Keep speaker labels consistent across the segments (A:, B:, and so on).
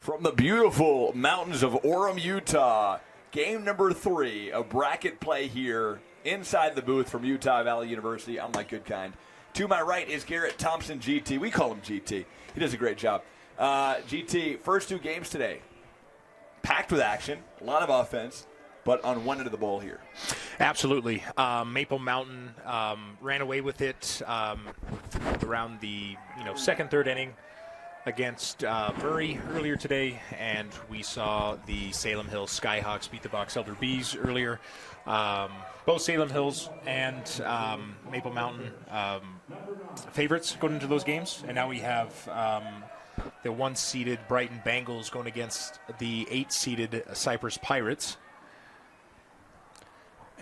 A: From the beautiful mountains of Orem, Utah, game number 3 of bracket play here inside the booth from Utah Valley University. I'm Mike Goodkind. To my right is Garrett Thompson, GT. We call him GT. He does a great job. GT, first 2 games today, packed with action, a lot of offense, but on one end of the ball here.
B: Absolutely. Maple Mountain ran away with it around the second, third inning against Murray earlier today, and we saw the Salem Hills Skyhawks beat the Box Elder Bees earlier. Both Salem Hills and Maple Mountain favorites going into those games, and now we have the 1-seeded Brighton Bengals going against the 8-seeded Cyprus Pirates.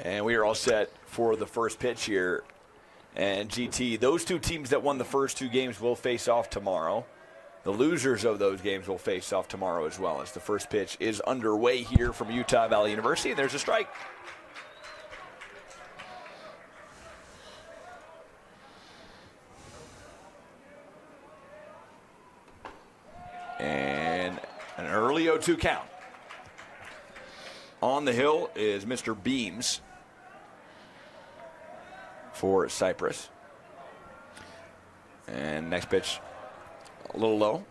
A: And we are all set for the first pitch here. And GT, those 2 teams that won the first 2 games will face off tomorrow. The losers of those games will face off tomorrow as well, as the first pitch is underway here from Utah Valley University. And there's a strike. And an early 0-2 count. On the hill is Mr. Beams for Cyprus. And next pitch, a little low.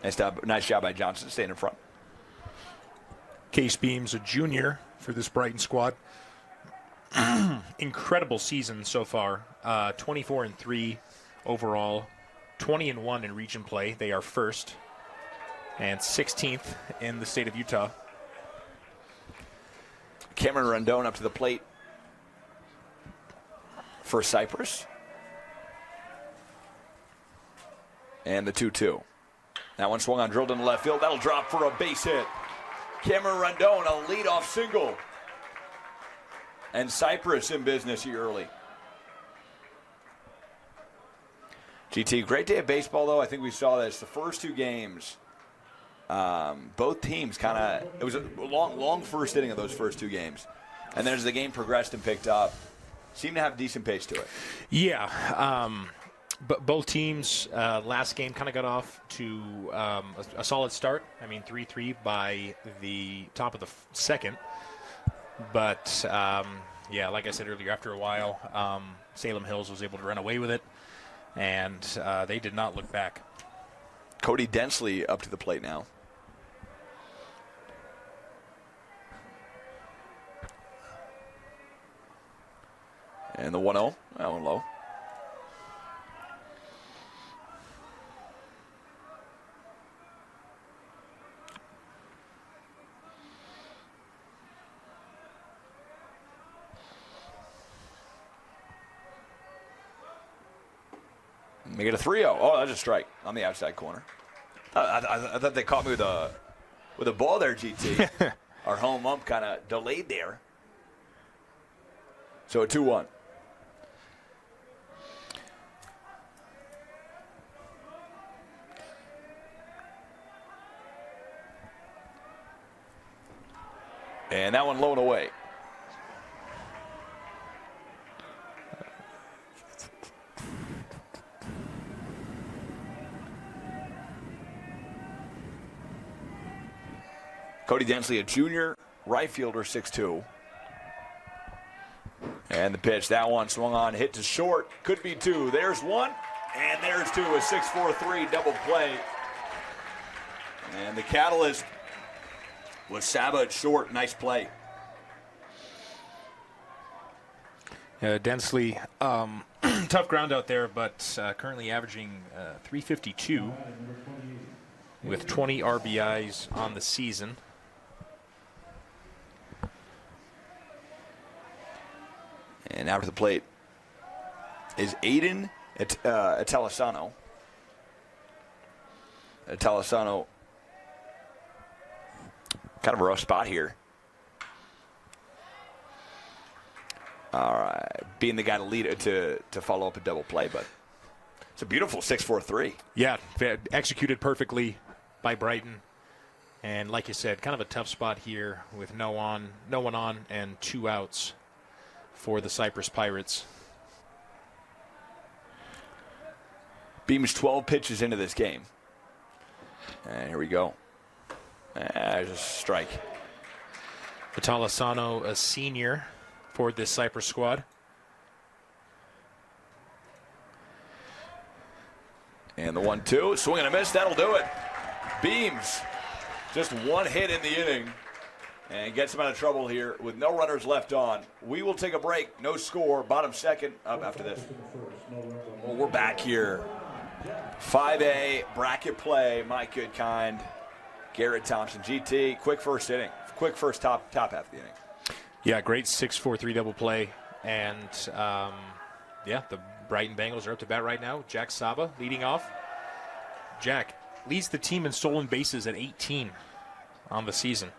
A: Nice job by Johnson staying in front.
B: Case Beams, a junior for this Brighton squad. Incredible season so far. 24-3 overall, 20-1 in region play. They are first and 16th in the state of Utah.
A: Cameron Rondon up to the plate for Cyprus. And the 2-2. That one swung on, drilled in the left field. That'll drop for a base hit. Cameron Rondon, a leadoff single. And Cyprus in business here early. GT, great day of baseball, though. I think we saw this. The first 2 games, both teams kind of, it was a long first inning of those first 2 games. And then as the game progressed and picked up, seemed to have decent pace to it.
B: Yeah. But both teams last game kind of got off to a solid start. I mean, 3-3 by the top of the second. But, yeah, like I said earlier, after a while, Salem Hills was able to run away with it, and they did not look back.
A: Cody Densley up to the plate now. And the 1-0, that one low. Make it a 3-0. Oh, that's a strike on the outside corner. I thought they caught me with a ball there, GT. Our home ump kind of delayed there. So a 2-1. And that one low and away. Cody Densley, a junior right fielder, 6'2". And the pitch, that one swung on, hit to short. Could be 2. There's 1, and there's 2. A 6-4-3 double play. And the catalyst was Saba at short. Nice play.
B: Densley, tough ground out there, but currently averaging 352 with 20 RBIs on the season.
A: And out to the plate is Aiden Atelasano. Atelasano, kind of a rough spot here. All right, being the guy to lead it to follow up a double play, but it's a beautiful 6-4-3.
B: Yeah, executed perfectly by Brighton. And like you said, kind of a tough spot here with no one on and 2 outs for the Cyprus Pirates.
A: Beams 12 pitches into this game. And here we go. There's a strike.
B: Vitalasano, a senior for this Cyprus squad.
A: And the 1-2, swing and a miss, that'll do it. Beams, just one hit in the inning and gets him out of trouble here with no runners left on. We will take a break, no score, bottom second up after this. Well, we're back here. 5A bracket play, my good kind. Garrett Thompson, GT, quick first inning, quick first top half of the inning.
B: Yeah, great 6-4-3 double play. And, the Brighton Bengals are up to bat right now. Jack Saba leading off. Jack leads the team in stolen bases at 18 on the season.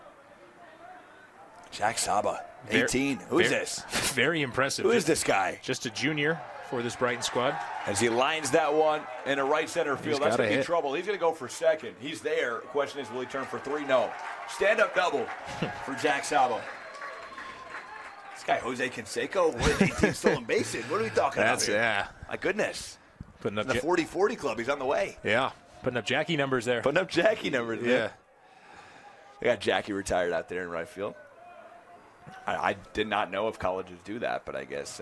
A: Jack Saba, 18. Who is this?
B: Very impressive.
A: Who is this guy?
B: Just a junior for this Brighton squad.
A: As he lines that one in a right center field, that's going to be
B: hit.
A: trouble. He's going to go for second. He's there. The question is, will he turn for 3? No. Stand-up double for Jack Saba. This guy, Jose Canseco, with 18 stolen bases. What are we talking about here?
B: Yeah.
A: My goodness.
B: Putting up
A: In the 40-40 club, he's on the way.
B: Yeah. Putting up Jackie numbers there.
A: Putting up Jackie numbers.
B: Yeah.
A: Man. They got Jackie retired out there in right field. I did not know if colleges do that, but I guess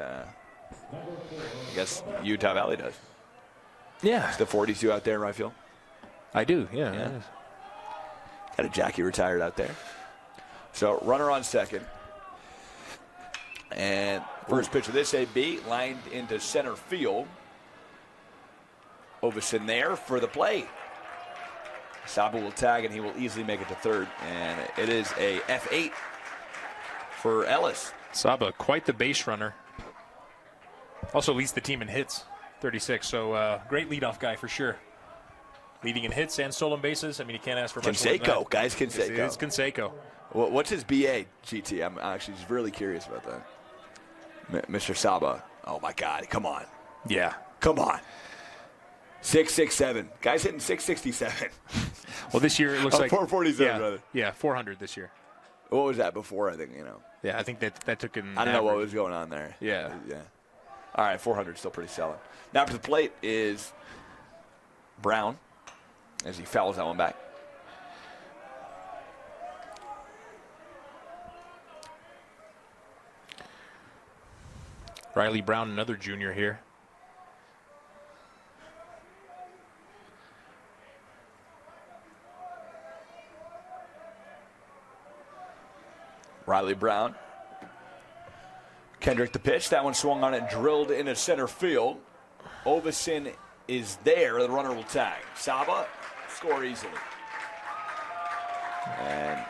A: Utah Valley does.
B: Yeah.
A: Is the 42 out there in right field?
B: I do, yeah.
A: Got a Jackie retired out there. So runner on second. And first pitch of this AB lined into center field. Ovison there for the play. Saba will tag and he will easily make it to third. And it is a F8 for Ellis.
B: Saba, quite the base runner. Also leads the team in hits, 36. So great leadoff guy for sure. Leading in hits and stolen bases. I mean, you can't ask for much more than
A: Canseco,
B: that.
A: guys, Canseco.
B: It's Canseco.
A: What's his BA, GT? I'm actually just really curious about that. Mr. Saba. Oh, my God. Come on.
B: Yeah.
A: Come on. 667. Guy's hitting 667.
B: Well, this year it looks like
A: 447, rather.
B: Yeah, 400 this year.
A: What was that before, I think,
B: Yeah, I think that took an
A: I don't know what
B: average.
A: was going on there.
B: Yeah.
A: All right, 400 still pretty solid. Now to the plate is Brown as he fouls that one back.
B: Riley Brown, another junior here.
A: Riley Brown. Kendrick the pitch. That one swung on it, drilled into center field. Ovison is there. The runner will tag. Saba score easily. And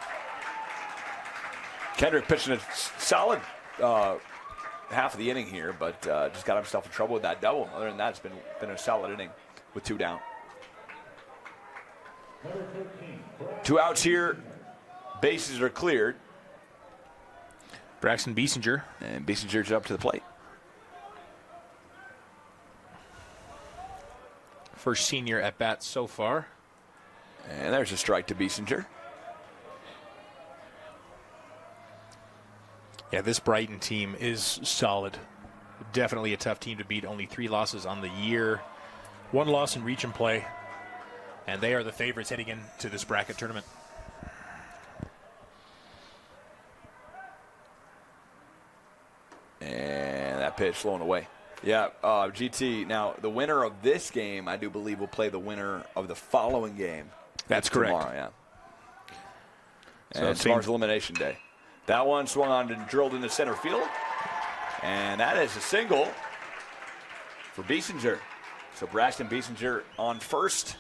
A: Kendrick pitching a solid half of the inning here, but just got himself in trouble with that double. Other than that, it's been a solid inning with 2 down. 2 outs here. Bases are cleared.
B: Braxton Biesinger.
A: And Biesinger's up to the plate.
B: First senior at bat so far.
A: And there's a strike to Biesinger.
B: Yeah, this Brighton team is solid. Definitely a tough team to beat. Only 3 losses on the year. 1 loss in reach and play. And they are the favorites heading into this bracket tournament.
A: And that pitch slowing away. Yeah, GT. Now, the winner of this game, I do believe, will play the winner of the following game.
B: That's correct.
A: Tomorrow, yeah.
B: So
A: And tomorrow's elimination day. That one swung on and drilled into center field. And that is a single for Biesinger. So Braxton Biesinger on first.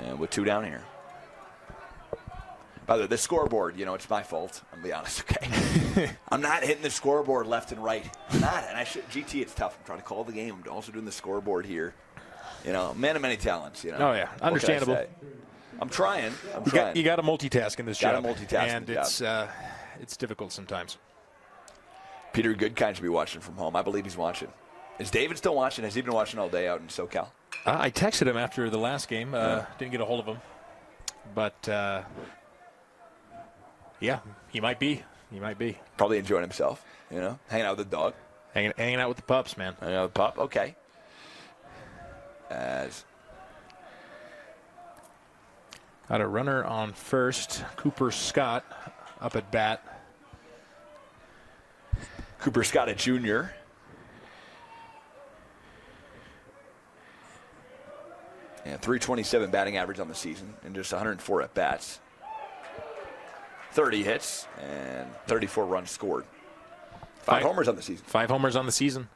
A: And with 2 down here. By the way, the scoreboard, it's my fault. I'm going to be honest, okay? I'm not hitting the scoreboard left and right. I'm not. And GT, it's tough. I'm trying to call the game. I'm also doing the scoreboard here. Man of many talents,
B: Oh, yeah. Understandable.
A: I'm trying.
B: You got to multitask in this job.
A: Got to multitask.
B: And it's difficult sometimes.
A: Peter Goodkind should be watching from home. I believe he's watching. Is David still watching? Has he been watching all day out in SoCal?
B: I texted him after the last game. Didn't get a hold of him. But, yeah, he might be.
A: Probably enjoying himself, hanging out with the dog.
B: Hanging out with the pups, man.
A: Hanging out with the pup? Okay. As
B: Got a runner on first. Cooper Scott up at bat.
A: Cooper Scott, a junior. And 327 batting average on the season and just 104 at-bats. 30 hits and 34 runs scored. Five homers on the season.
B: 5 homers on the season.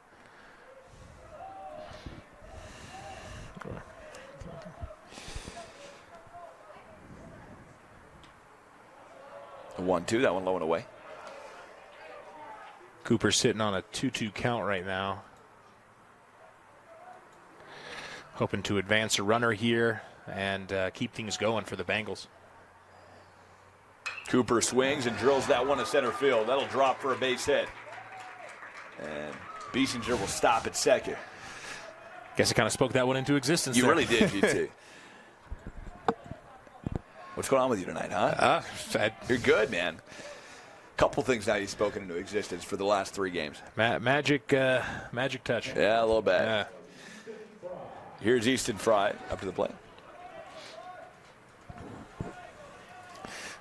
A: A 1-2, that one low and away.
B: Cooper's sitting on a 2-2 count right now. Hoping to advance a runner here and keep things going for the Bengals.
A: Cooper swings and drills that one to center field. That'll drop for a base hit. And Biesinger will stop at second.
B: Guess I kind of spoke that one into existence.
A: You
B: there.
A: really did, GT. What's going on with you tonight, huh? You're good, man. Couple things now you've spoken into existence for the last 3 games.
B: Magic touch.
A: Yeah, a little bit.
B: Yeah.
A: Here's Easton Fry up to the plate.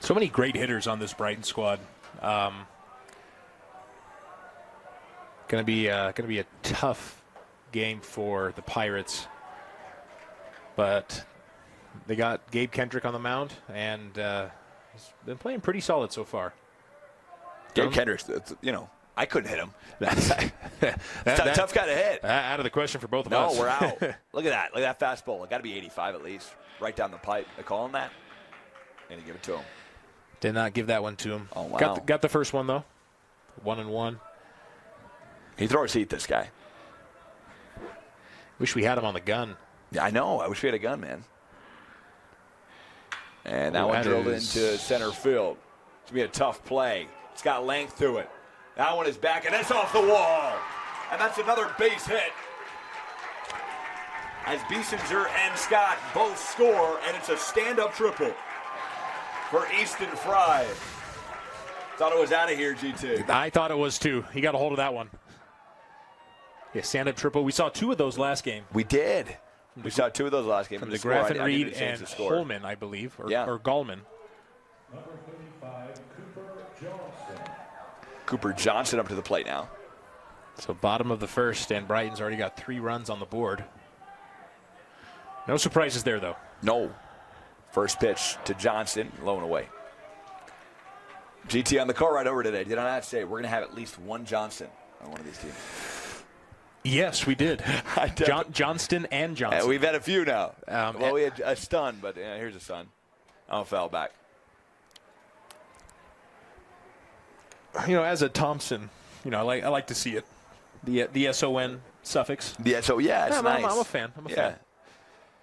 B: So many great hitters on this Brighton squad. Going to be a tough game for the Pirates, but they got Gabe Kendrick on the mound, and he's been playing pretty solid so far.
A: Gabe Kendrick, I couldn't hit him. Tough guy to hit.
B: Out of the question for both of us.
A: No, we're out. Look at that. Look at that fastball. It got to be 85 at least. Right down the pipe. They call him that. Going to give it to him.
B: Did not give that one to him.
A: Oh, wow.
B: Got the first one, though. 1-1.
A: He throws heat, this guy.
B: Wish we had him on the gun.
A: Yeah, I know. I wish we had a gun, man. And that one drilled into center field. It's going to be a tough play. It's got length to it. That one is back, and it's off the wall. And that's another base hit. As Biesinger and Scott both score, and it's a stand-up triple for Easton Fry. Thought it was out of here, GT.
B: I thought it was too. He got a hold of that one. Yeah, stand-up triple. We saw 2 of those last game.
A: We did. We saw 2 of those last games.
B: From DeGraff and Reed and Holman, I believe, or Gallman.
C: Number 35, Cooper Johnson.
A: Cooper Johnson up to the plate now.
B: So bottom of the first, and Brighton's already got 3 runs on the board. No surprises there, though.
A: No. First pitch to Johnson, low and away. GT on the call right over today. Did I not say we're going to have at least one Johnson on one of these teams?
B: Yes, we did. Johnston and Johnson.
A: Yeah, we've had a few now. We had a stun, but here's a stun. Oh, foul back.
B: As a Thompson, I like to see it. The SON suffix.
A: Yeah, so yeah, it's nice.
B: I'm a fan. I'm a fan.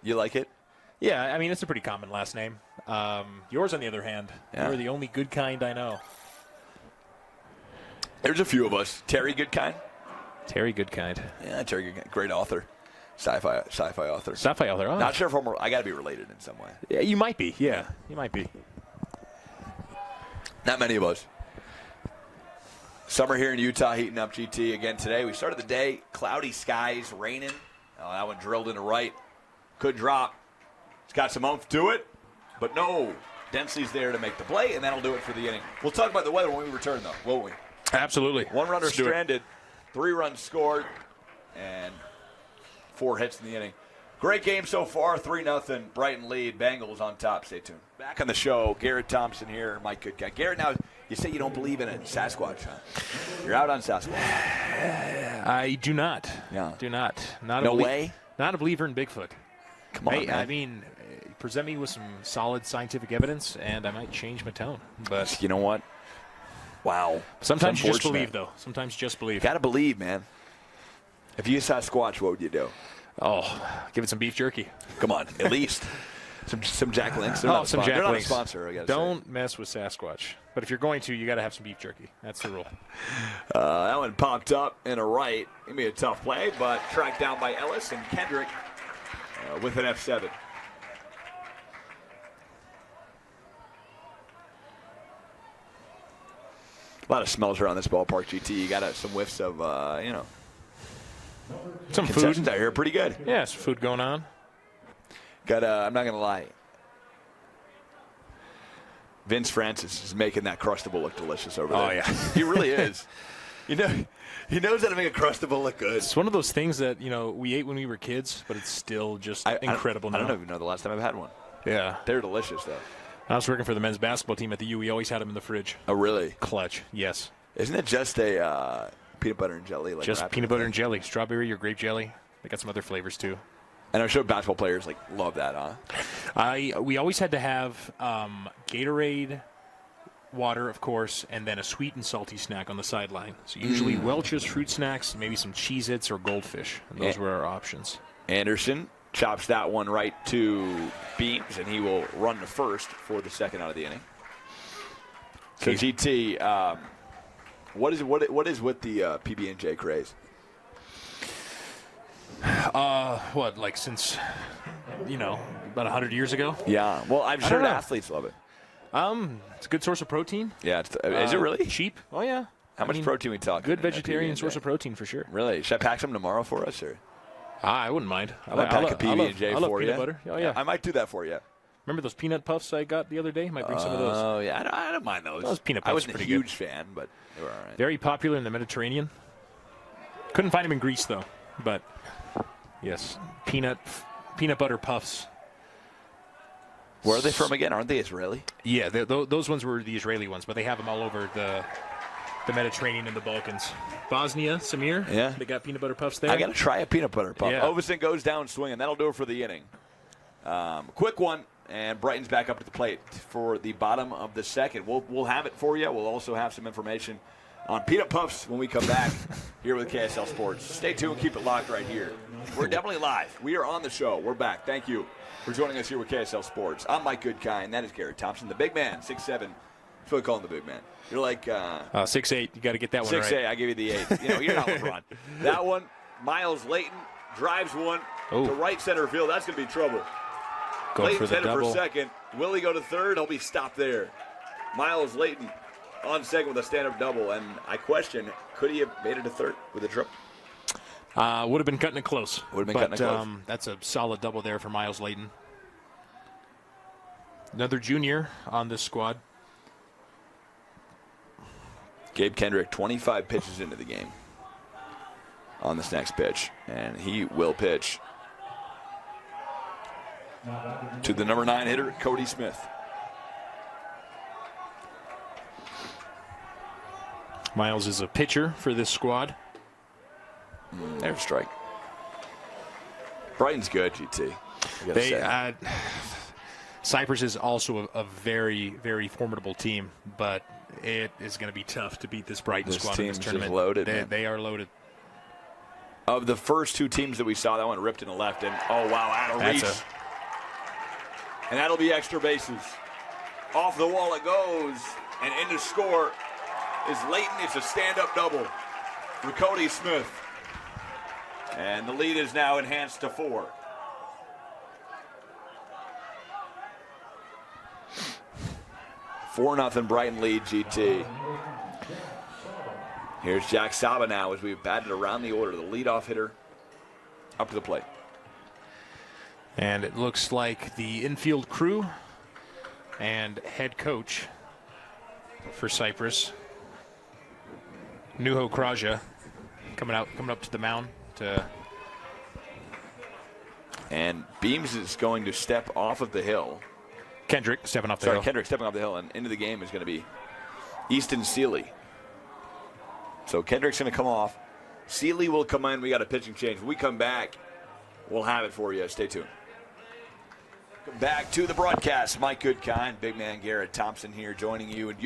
A: You like it?
B: Yeah, I mean, it's a pretty common last name. Yours, on the other hand, you're the only good kind I know.
A: There's a few of us. Terry Goodkind.
B: Terry Goodkind.
A: Yeah, Terry Goodkind. Great author. Sci-fi author.
B: Sci-fi author. Oh.
A: Not sure if I got to be related in some way.
B: Yeah, you might be. Yeah, you might be.
A: Not many of us. Summer here in Utah heating up, GT, again today. We started the day, cloudy skies, raining. Oh, that one drilled into right. Could drop. It's got some oomph to it, but no. Dempsey's there to make the play, and that'll do it for the inning. We'll talk about the weather when we return, though, won't we?
B: Absolutely.
A: 1 runner stranded, 3 runs scored, and 4 hits in the inning. Great game so far, 3-0. Brighton lead. Bengals on top. Stay tuned. Back on the show, Garrett Thompson here, Mike Goodkind. Garrett, now you say you don't believe in Sasquatch, huh? You're out on Sasquatch.
B: I do not.
A: Yeah.
B: Do not.
A: No way?
B: Not a believer in Bigfoot.
A: Come on, man.
B: I mean, present me with some solid scientific evidence, and I might change my tone. But
A: you know what? Wow.
B: Sometimes you just believe, though. Sometimes just believe.
A: Got to believe, man. If you saw Sasquatch, what would you do?
B: Oh, give it some beef jerky.
A: Come on, at least. Some Jack Links.
B: Some Jack Links.
A: They're not a sponsor, I got to say.
B: Don't mess with Sasquatch. But if you're going to, you got to have some beef jerky. That's the rule.
A: That one popped up in a right. Gonna be a tough play, but tracked down by Ellis and Kendrick with an F7. A lot of smells around this ballpark, GT. You got some whiffs of,
B: some
A: concessions
B: food
A: out here. Pretty good.
B: Yeah, some food going on.
A: I'm not going to lie. Vince Francis is making that Crustable look delicious over there.
B: Oh, yeah.
A: He really is. You know, he knows how to make a Crustable look good.
B: It's one of those things that, we ate when we were kids, but it's still just incredible now.
A: I don't even know the last time I've had one.
B: Yeah.
A: They're delicious, though.
B: I was working for the men's basketball team at the U. We always had them in the fridge.
A: Oh, really?
B: Clutch, yes.
A: Isn't it just a peanut butter and jelly?
B: Just peanut butter and jelly. Strawberry or grape jelly. They got some other flavors, too.
A: And I'm sure basketball players love that, huh?
B: We always had to have Gatorade, water, of course, and then a sweet and salty snack on the sideline. So usually Welch's fruit snacks, maybe some Cheez-Its or Goldfish. And those were our options.
A: Anderson chops that one right to Beams, and he will run to first for the second out of the inning. So GT, what is with the PB&J craze?
B: Since about 100 years ago?
A: Yeah. Well, I'm sure the athletes love it.
B: It's a good source of protein.
A: Yeah. Is it really?
B: Cheap? Oh, yeah.
A: How much protein we talking?
B: Good vegetarian source of protein for sure.
A: Really? Should I pack some tomorrow for us? Or?
B: I wouldn't mind.
A: I might pack a PB&J
B: I love
A: for you.
B: peanut butter. Oh, yeah.
A: I might do that for you.
B: Remember those peanut puffs I got the other day? Might bring some of those.
A: Oh, yeah. I don't mind those.
B: Those peanut puffs
A: I wasn't
B: pretty
A: a huge fan, but they were all right.
B: Very popular in the Mediterranean. Couldn't find them in Greece, though. But, yes, peanut butter puffs.
A: Where are they from again? Aren't they Israeli?
B: Yeah, those ones were the Israeli ones, but they have them all over the Mediterranean and the Balkans. Bosnia, Samir,
A: yeah.
B: They got peanut butter puffs there.
A: I got to try a peanut butter puff.
B: Yeah.
A: Ovison goes down swinging. That'll do it for the inning. Quick one, and Brighton's back up to the plate for the bottom of the second. We'll have it for you. We'll also have some information on peanut puffs when we come back here with KSL Sports. Stay tuned. Keep it locked right here. We're definitely live. We are on the show. We're back. Thank you for joining us here with KSL Sports. I'm Mike Goodkind. That is Garrett Thompson, the big man, 6'7". I feel like calling the big man. You're like
B: 6'8". You got to get that one
A: 6'8".
B: right.
A: I give you the 8. You're not LeBron. That one, Miles Layton drives one to right center field. That's going to be trouble.
B: Going
A: Layton's
B: for the
A: headed
B: double.
A: for second. Will he go to third? He'll be stopped there. Miles Layton on second with a stand-up double, and I question, could he have made it to third with a triple?
B: Would have been cutting it close.
A: Would have been cutting it close.
B: That's a solid double there for Miles Layton. Another junior on this squad.
A: Gabe Kendrick, 25 pitches into the game on this next pitch, and he will pitch to the number 9 hitter, Cody Smith.
B: Miles is a pitcher for this squad.
A: There's a strike. Brighton's good, GT.
B: Cyprus is also a very, very formidable team, but it is going to be tough to beat this Brighton squad in this tournament.
A: Loaded.
B: They are loaded.
A: Of the first two teams that we saw, that one ripped in the left, and oh wow, out of reach. And that'll be extra bases. Off the wall it goes, and in to score is Layton. It's a stand-up double for Cody Smith. And the lead is now enhanced to 4. Four nothing Brighton lead, GT. Here's Jack Saba now as we've batted around the order. The leadoff hitter up to the plate.
B: And it looks like the infield crew and head coach for Cyprus, Nuho Kraja, coming up to the mound to.
A: And Beams is going to step off of the hill.
B: Kendrick stepping off the hill.
A: Kendrick stepping off the hill, and into the game is going to be Easton Seeley. So Kendrick's going to come off. Seeley will come in. We got a pitching change. When we come back, we'll have it for you. Stay tuned. Back to the broadcast. Mike Goodkind, big man Garrett Thompson here joining you. And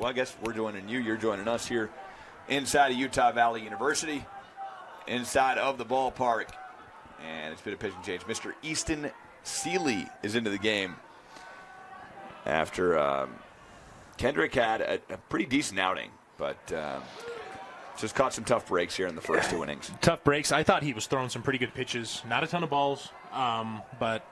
A: I guess we're joining you. You're joining us here inside of Utah Valley University, inside of the ballpark. And it's been a pitching change. Mr. Easton Seeley is into the game after Kendrick had a pretty decent outing, but just caught some tough breaks here in the first 2 innings.
B: Tough breaks. I thought he was throwing some pretty good pitches. Not a ton of balls, but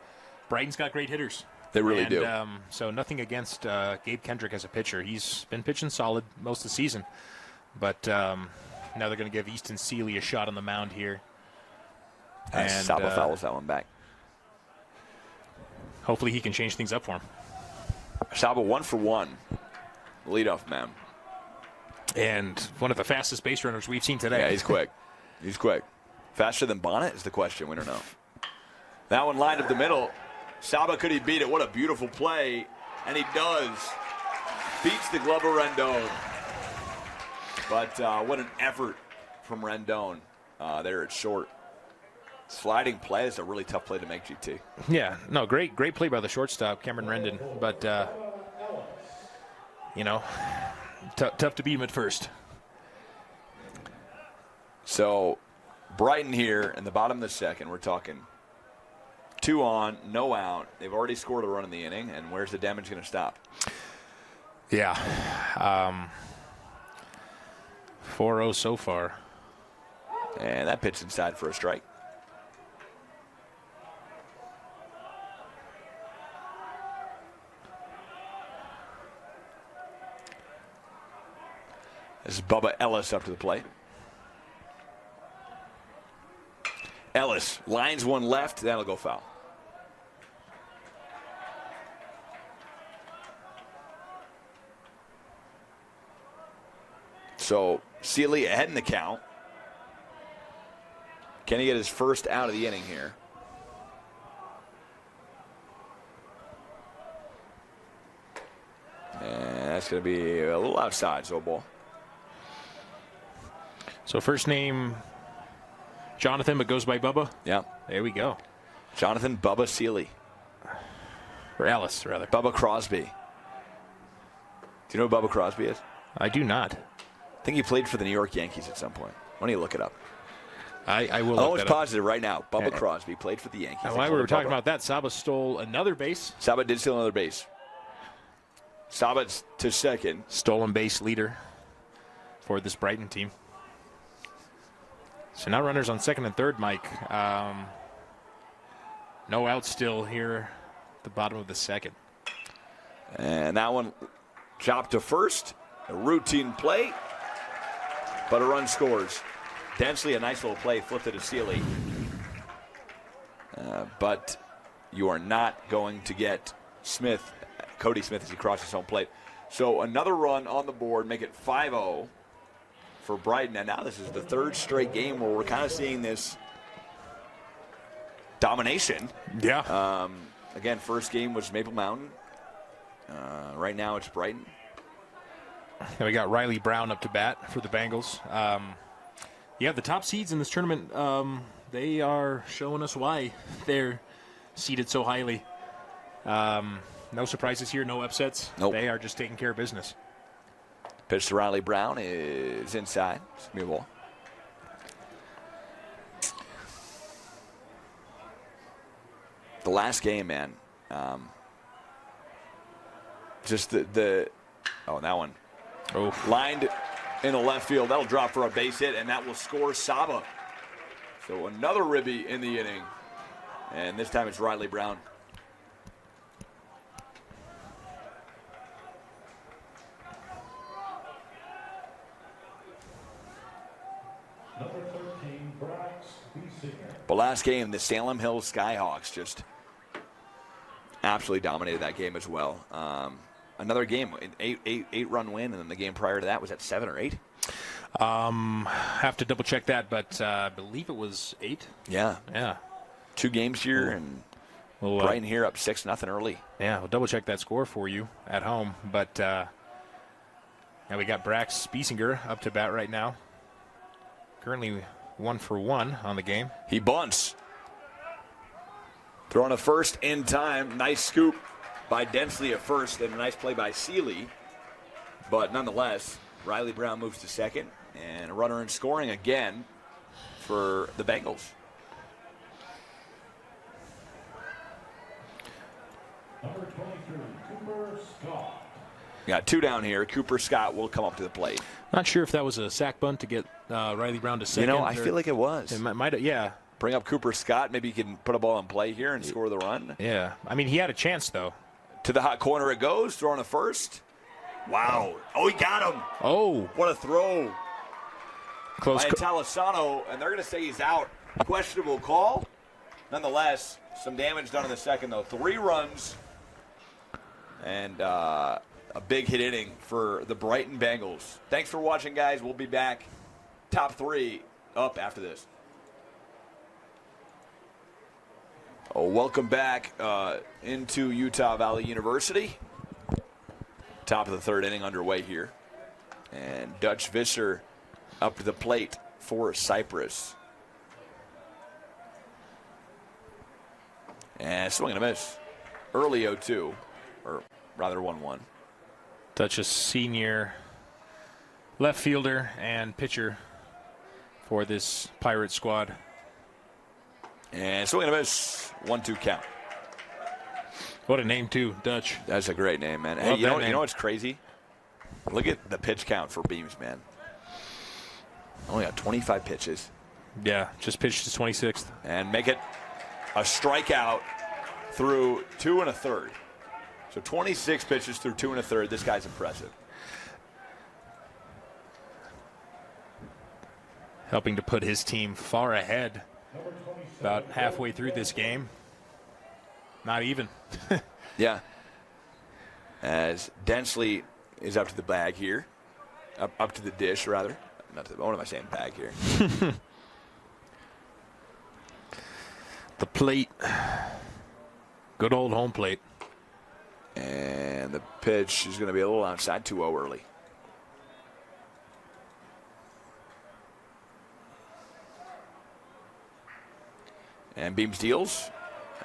B: Brighton's got great hitters.
A: They really do.
B: So nothing against Gabe Kendrick as a pitcher. He's been pitching solid most of the season. But now they're going to give Easton Seeley a shot on the mound here.
A: And Saba fouls that one back.
B: Hopefully he can change things up for him.
A: Saba 1 for 1. Leadoff man.
B: And one of the fastest base runners we've seen today.
A: Yeah, he's quick. He's quick. Faster than Bonnet is the question. We don't know. That one lined up the middle. Saba, could he beat it? What a beautiful play. And he does. Beats the glove of Rendon. But what an effort from Rendon there at short. Sliding play is a really tough play to make, GT.
B: Yeah, no, great play by the shortstop, Cameron Rendon. But, tough to beat him at first.
A: So, Brighton here in the bottom of the second. We're talking 2 on, no out. They've already scored a run in the inning, and where's the damage going to stop?
B: Yeah. 4-0 so far.
A: And that pitch inside for a strike. This is Bubba Ellis up to the plate. Ellis lines one left. That'll go foul. So Seeley ahead in the count. Can he get his first out of the inning here? And that's going to be a little outside, so ball.
B: So first name Jonathan, but goes by Bubba.
A: Yeah.
B: There we go.
A: Jonathan Bubba Seeley.
B: Or Alice, rather.
A: Bubba Crosby. Do you know who Bubba Crosby is?
B: I do not.
A: I think he played for the New York Yankees at some point. Why don't you look it up?
B: I will.
A: I'm almost positive right now. Bubba Crosby played for the Yankees.
B: And while we were talking about that, Saba stole another base.
A: Saba did steal another base. Saba's to second.
B: Stolen base leader for this Brighton team. So now runners on second and third, Mike. No outs still here at the bottom of the second.
A: And that one chopped to first. A routine play, but a run scores. Densely, a nice little play, flipped it to Seeley. But you are not going to get Smith, Cody Smith, as he crosses home plate. So another run on the board, make it 5-0 for Brighton. And now this is the third straight game where we're kind of seeing this domination.
B: Yeah.
A: Again, first game was Maple Mountain. Right now it's Brighton.
B: And we got Riley Brown up to bat for the Bengals. Yeah, the top seeds in this tournament, they are showing us why they're seeded so highly. No surprises here, no upsets.
A: Nope.
B: They are just taking care of business.
A: Pitch to Riley Brown is inside. It's going to be a ball. The last game, man. Just that one.
B: Oh,
A: Lined in the left field. That'll drop for a base hit, and that will score Saba. So another ribby in the inning. And this time it's Riley Brown.
C: Number 13, Bryce Biesinger.
A: But last game, the Salem Hills Skyhawks just absolutely dominated that game as well. Another game, an eight-run win, and then the game prior to that was at 7 or 8.
B: Have to double check that, but I believe it was 8.
A: Yeah.
B: Yeah.
A: 2 games here, and Brighton here up 6-0 early.
B: Yeah, we'll double check that score for you at home. But now we got Brax Biesinger up to bat right now. Currently 1 for 1 on the game.
A: He bunts. Throwing a first in time. Nice scoop by Densley at first, and a nice play by Seeley. But nonetheless, Riley Brown moves to second, and a runner in scoring again for the Bengals.
C: Number 23, Cooper Scott.
A: Got 2 down here. Cooper Scott will come up to the plate.
B: Not sure if that was a sack bunt to get Riley Brown to second.
A: I feel like it was.
B: It might, yeah.
A: Bring up Cooper Scott. Maybe he can put a ball in play here and score the run.
B: Yeah. I mean, he had a chance, though.
A: To the hot corner it goes. Throwing a first. Wow. Oh, he got him.
B: Oh.
A: What a throw.
B: Close.
A: By Talisano, and they're going to say he's out. Questionable call. Nonetheless, some damage done in the second, though. 3 runs And a big hit inning for the Brighton Bengals. Thanks for watching, guys. We'll be back. Top 3 up after this. Oh, welcome back into Utah Valley University. Top of the 3rd inning underway here. And Dutch Visser up to the plate for Cyprus. And swing and a miss. Early 0-2, or rather 1-1.
B: Dutch, a senior left fielder and pitcher for this Pirate squad.
A: And swing and a miss. 1-2 count.
B: What a name, too, Dutch.
A: That's a great name, man. Hey, you know what's crazy? Look at the pitch count for Beams, man. Only got 25 pitches.
B: Yeah, just pitched his 26th.
A: And make it a strikeout through 2 1/3. So 26 pitches through 2 1/3. This guy's impressive.
B: Helping to put his team far ahead about halfway through this game. Not even.
A: Yeah. As Densley is up to the bag here. Up to the dish, rather. Not to the, what am I saying, bag here?
B: The plate. Good old home plate.
A: And the pitch is going to be a little outside, 2-0 early. And Beams deals.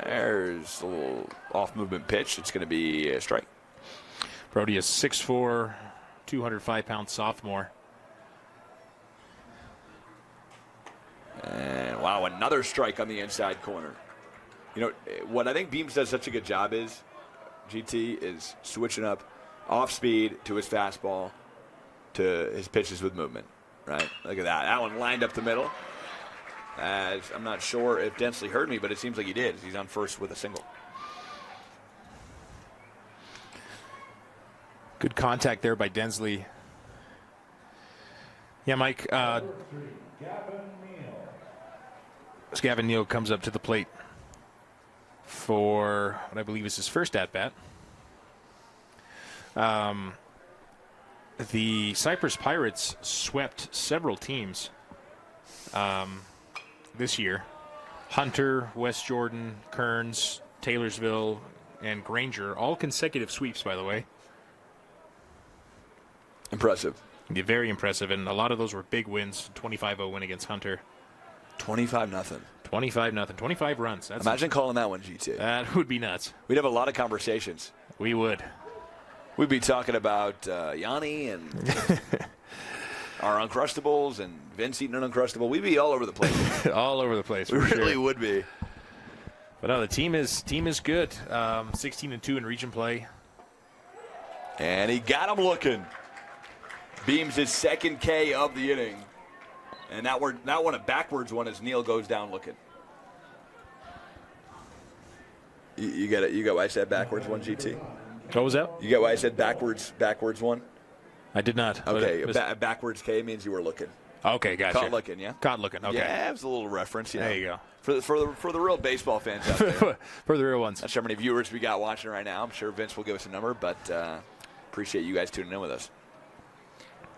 A: There's a little off-movement pitch. It's going to be a strike.
B: Brody, a 6'4", 205-pound sophomore.
A: And, wow, another strike on the inside corner. You know, what I think Beams does such a good job is, GT, is switching up off speed to his fastball to his pitches with movement, right? Look at that. That one lined up the middle. As I'm not sure if Densley heard me, but it seems like he did. He's on first with a single.
B: Good contact there by Densley. Yeah, Mike. Gavin Neal comes up to the plate for what I believe is his first at-bat. The Cyprus Pirates swept several teams this year. Hunter, West Jordan, Kearns, Taylorsville, and Granger. All consecutive sweeps, by the way.
A: Impressive.
B: Yeah, very impressive, and a lot of those were big wins. 25-0 win against Hunter.
A: 25-0.
B: 25-0, 25 runs. That's
A: Imagine calling that one, GT.
B: That would be nuts.
A: We'd have a lot of conversations.
B: We would.
A: We'd be talking about Yanni and our Uncrustables and Vince eating an Uncrustable. We'd be all over the place.
B: All over the place.
A: We really would be.
B: But no, the team is good. 16-2 in region play.
A: And he got him looking. Beams his second K of the inning. And that one a backwards one as Neal goes down looking. You get it. You got why I said backwards one, GT?
B: What was that?
A: You got why I said backwards one?
B: I did not.
A: Okay, a backwards K means you were looking.
B: Okay, gotcha.
A: Caught looking, yeah?
B: Caught looking, okay.
A: Yeah, it was a little reference. You know,
B: there you go.
A: For the real baseball fans out there.
B: For the real ones.
A: Not sure how many viewers we got watching right now. I'm sure Vince will give us a number, but appreciate you guys tuning in with us.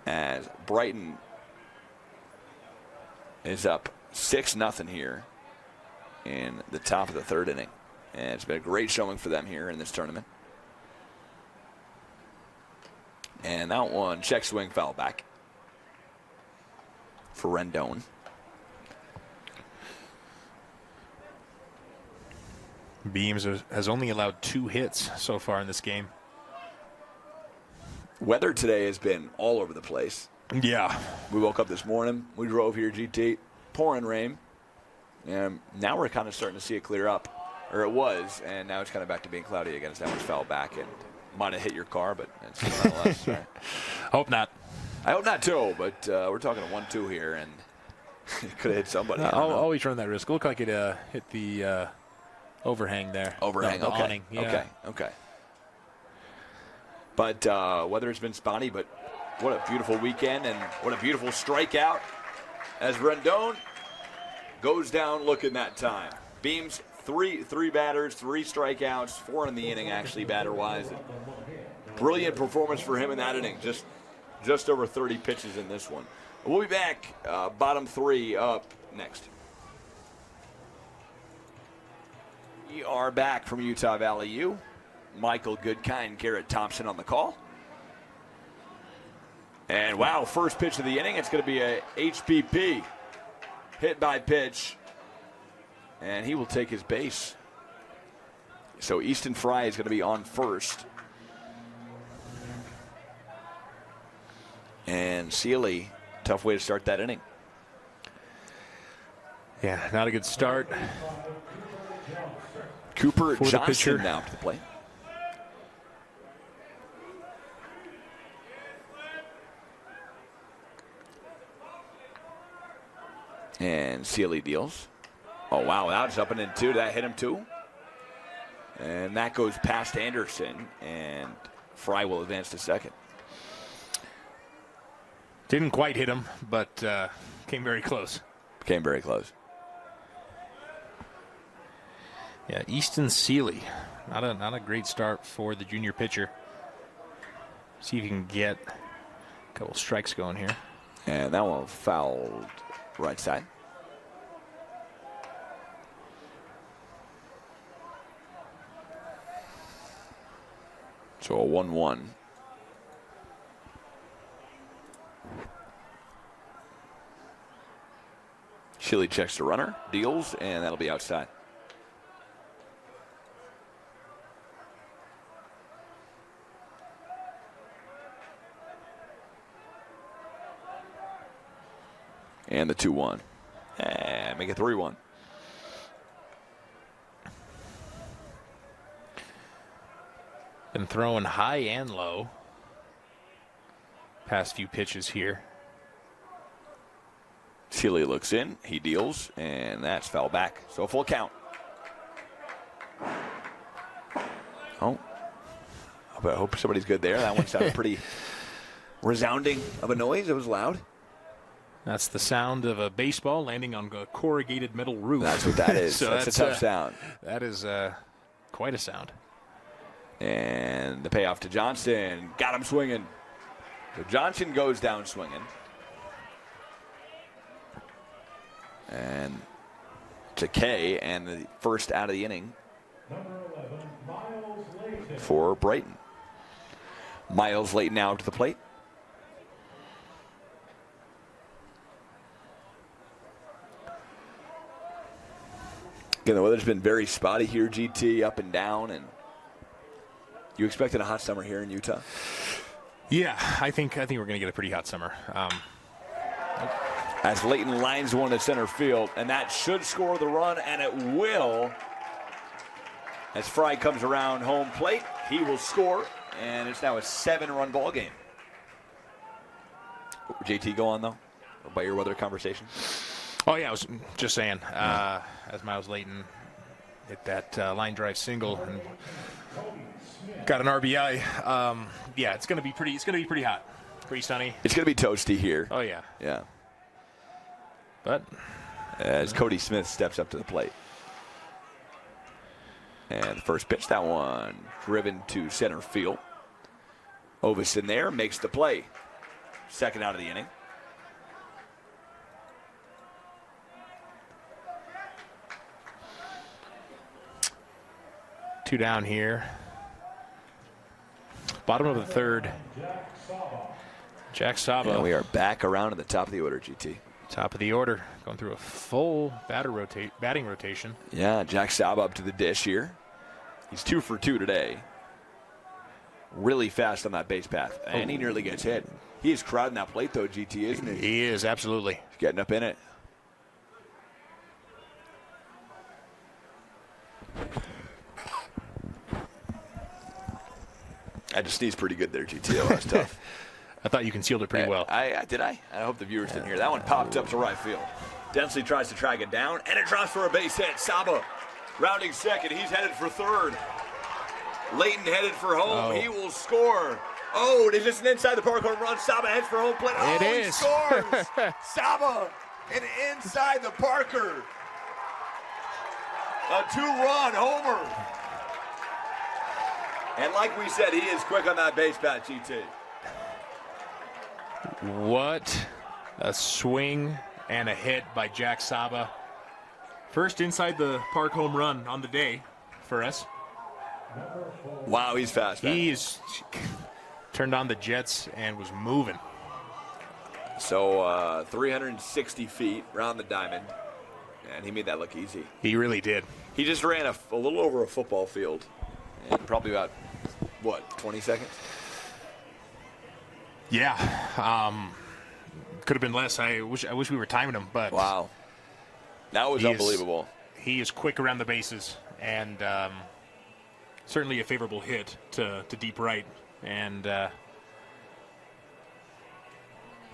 A: As Brighton is up 6-0 here in the top of the third inning. And it's been a great showing for them here in this tournament. And that one, check swing, foul back for Rendon.
B: Beams has only allowed 2 hits so far in this game.
A: Weather today has been all over the place.
B: Yeah.
A: We woke up this morning. We drove here, GT, pouring rain. And now we're kind of starting to see it clear up. Or it was, and now it's kind of back to being cloudy again. That one fell back and might have hit your car, but it's nonetheless. Right.
B: Hope not.
A: I hope not too, but we're talking a 1-2 here, and it could have hit somebody.
B: I'll always run that risk. It looked like it hit the overhang there.
A: Overhang,
B: the
A: okay.
B: awning. Yeah.
A: Okay. But weather has been spotty, but what a beautiful weekend, and what a beautiful strikeout as Rendon goes down looking that time. Beams three batters, 3 strikeouts, 4 in the inning actually batter-wise. Brilliant performance for him in that inning. Just over 30 pitches in this one. We'll be back. Bottom 3 up next. We are back from Utah Valley U. Michael Goodkind, Garrett Thompson on the call. And wow, first pitch of the inning, it's going to be a HBP. Hit by pitch. And he will take his base. So Easton Fry is going to be on first. And Sealy, tough way to start that inning.
B: Yeah, not a good start.
A: Cooper
B: For the
A: Johnson
B: pitcher.
A: now to the plate. And Sealy deals. Oh, wow, that's up and in 2. That hit him 2. And that goes past Anderson, and Fry will advance to second.
B: Didn't quite hit him, but came very close.
A: Came very close.
B: Yeah, Easton Sealy, not a great start for the junior pitcher. See if you can get a couple strikes going here.
A: And that one fouled right side. So a 1-1. Chile checks the runner, deals, and that'll be outside. And the 2-1. And make it 3-1.
B: Been throwing high and low. Past few pitches here.
A: Sealy looks in, he deals, and that's foul back. So a full count. Oh, I hope somebody's good there. That one sounded pretty resounding of a noise. It was loud.
B: That's the sound of a baseball landing on a corrugated metal roof.
A: That's what that is.
B: So
A: that's a tough sound.
B: That is quite a sound.
A: And the payoff to Johnson. Got him swinging. So Johnson goes down swinging. And to K, and the first out of the inning for Brighton. Miles Layton now to the plate. Again, the weather's been very spotty here, GT, up and down. And you expecting a hot summer here in Utah?
B: Yeah, I think we're going to get a pretty hot summer.
A: As Layton lines one to center field, and that should score the run, and it will. As Fry comes around home plate, he will score, and it's now a 7-run ball game. JT, go on, though, about your weather conversation.
B: Oh, yeah, I was just saying, as Miles Layton hit that line drive single and got an RBI. Yeah, it's going to be pretty hot, pretty sunny.
A: It's going to be toasty here.
B: Oh, yeah.
A: Yeah.
B: But
A: as Cody Smith steps up to the plate. And the first pitch, that one driven to center field. Ovis in there, makes the play. Second out of the inning.
B: Two down here. Bottom of the third. Jack Saba.
A: And we are back around in the top of the order, GT.
B: Top of the order, going through a full batting rotation.
A: Yeah, Jack Saba up to the dish here. He's 2 for 2 today. Really fast on that base path, and he nearly gets hit. He is crowding that plate, though, GT, isn't he?
B: He is, absolutely.
A: He's getting up in it. I just sneezed pretty good there, GT. That was tough.
B: I thought you concealed it pretty well.
A: Did I? I hope the viewers didn't hear. That one popped up to right field. Densely tries to track it down, and it drops for a base hit. Saba rounding second. He's headed for third. Layton headed for home. He will score. Oh, is this an inside the park home run? Saba heads for home plate. Oh,
B: It is.
A: He scores. Saba, an inside the Parker. A 2-run homer. And like we said, he is quick on that base path, GT.
B: What a swing and a hit by Jack Saba. First inside the park home run on the day for us.
A: Wow, he's fast, man.
B: He's turned on the jets and was moving.
A: So 360 feet around the diamond, and he made that look easy.
B: He really did.
A: He just ran a little over a football field, and probably about, 20 seconds?
B: Yeah. Could have been less. I wish we were timing him, but
A: Wow. That was unbelievable.
B: He is quick around the bases, and certainly a favorable hit to deep right. And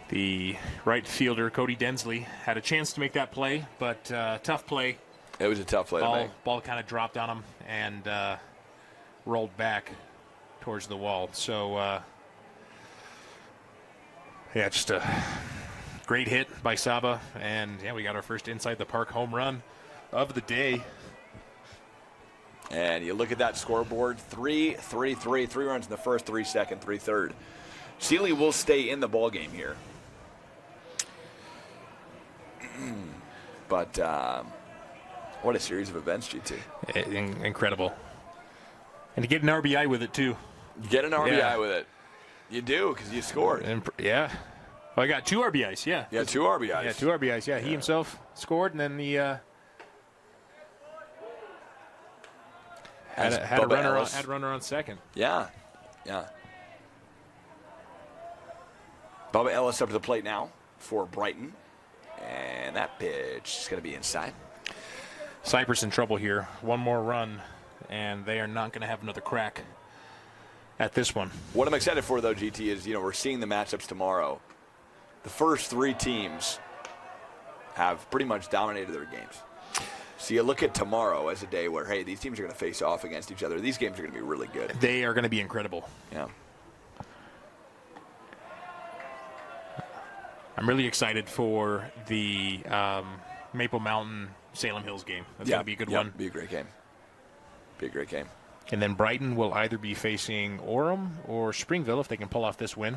B: the right fielder, Cody Densley, had a chance to make that play, but tough play.
A: It was a tough play to make.
B: Ball kind of dropped on him and rolled back towards the wall. So, yeah, just a great hit by Saba. And, yeah, we got our first inside the park home run of the day.
A: And you look at that scoreboard, 3 runs in the first, 3 second, 3 third. Sealy will stay in the ball game here. But what a series of events, GT.
B: Incredible. And to get an RBI with it, too.
A: Get an RBI with it. You do, because you scored.
B: Yeah. Well, I got 2 RBIs, yeah.
A: Yeah, 2 RBIs.
B: Yeah, 2 RBIs, yeah. He himself scored, and then the had a runner on second.
A: Yeah. Bubba Ellis up to the plate now for Brighton. And that pitch is going to be inside.
B: Cyprus in trouble here. One more run, and they are not going to have another crack at this one.
A: What I'm excited for, though, GT, is, we're seeing the matchups tomorrow. The first 3 teams have pretty much dominated their games. So you look at tomorrow as a day where, hey, these teams are going to face off against each other. These games are going to be really good.
B: They are going to be incredible.
A: Yeah.
B: I'm really excited for the Maple Mountain Salem Hills game. That's going to be a good one.
A: Be a great game.
B: And then Brighton will either be facing Orem or Springville if they can pull off this win.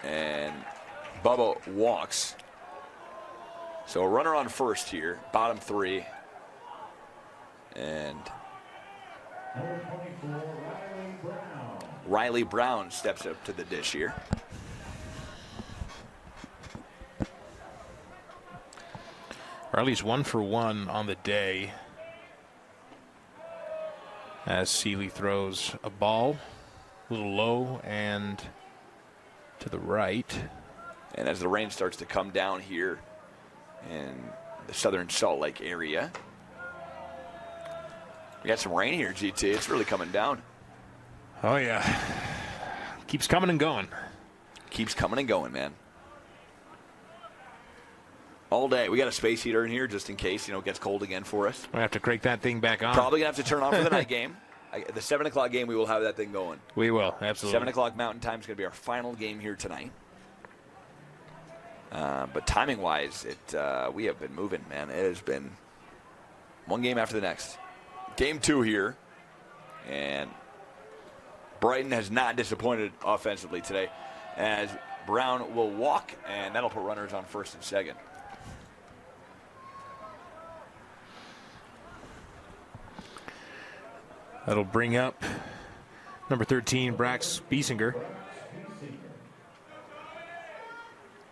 A: And Bubba walks. So a runner on first here, bottom 3. And
C: Number 24, Riley Brown.
A: Riley Brown steps up to the dish here.
B: Riley's 1 for 1 on the day as Seeley throws a ball a little low and to the right.
A: And as the rain starts to come down here in the southern Salt Lake area, we got some rain here, GT. It's really coming down.
B: Oh, yeah. Keeps coming and going.
A: Keeps coming and going, man. All day. We got a space heater in here just in case, it gets cold again for us.
B: We have to crank that thing back on.
A: Probably going to have to turn on for the night game. The 7 o'clock game, we will have that thing going.
B: We will, absolutely.
A: 7 o'clock Mountain Time is going to be our final game here tonight. But timing-wise, we have been moving, man. It has been one game after the next. Game 2 here. And Brighton has not disappointed offensively today, as Brown will walk, and that'll put runners on first and second.
B: That'll bring up number 13, Brax Biesinger.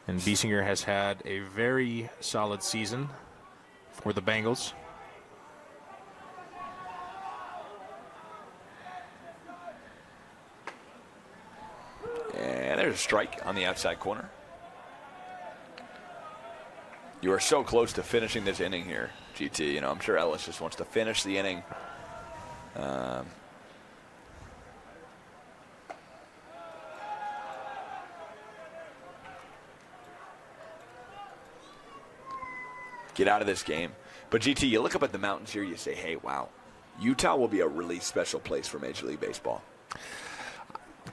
B: And Biesinger has had a very solid season for the Bengals.
A: And there's a strike on the outside corner. You are so close to finishing this inning here, GT. I'm sure Ellis just wants to finish the inning. Get out of this game. But GT, you look up at the mountains here, you say, hey, wow, Utah will be a really special place for Major League Baseball.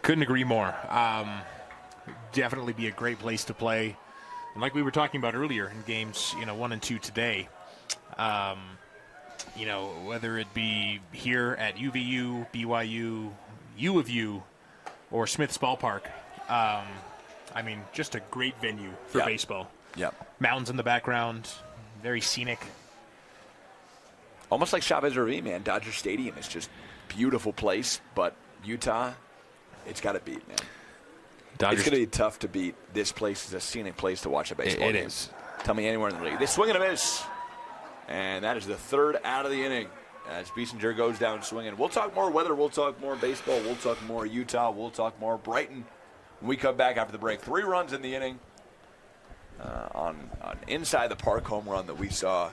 B: Couldn't agree more. Definitely be a great place to play. And like we were talking about earlier in games, 1 and 2 today, Whether it be here at UVU, BYU, U of U, or Smith's Ballpark. Just a great venue for baseball.
A: Yep.
B: Mountains in the background, very scenic.
A: Almost like Chavez Ravine, man. Dodger Stadium is just beautiful place, but Utah, it's got to beat, man. It's going to be tough to beat. This place is a scenic place to watch a baseball game. It is. Tell me anywhere in the league. They swing and a miss. And that is the third out of the inning as Biesinger goes down swinging. We'll talk more weather. We'll talk more baseball. We'll talk more Utah. We'll talk more Brighton when we come back after the break. 3 runs in the inning on inside the park home run that we saw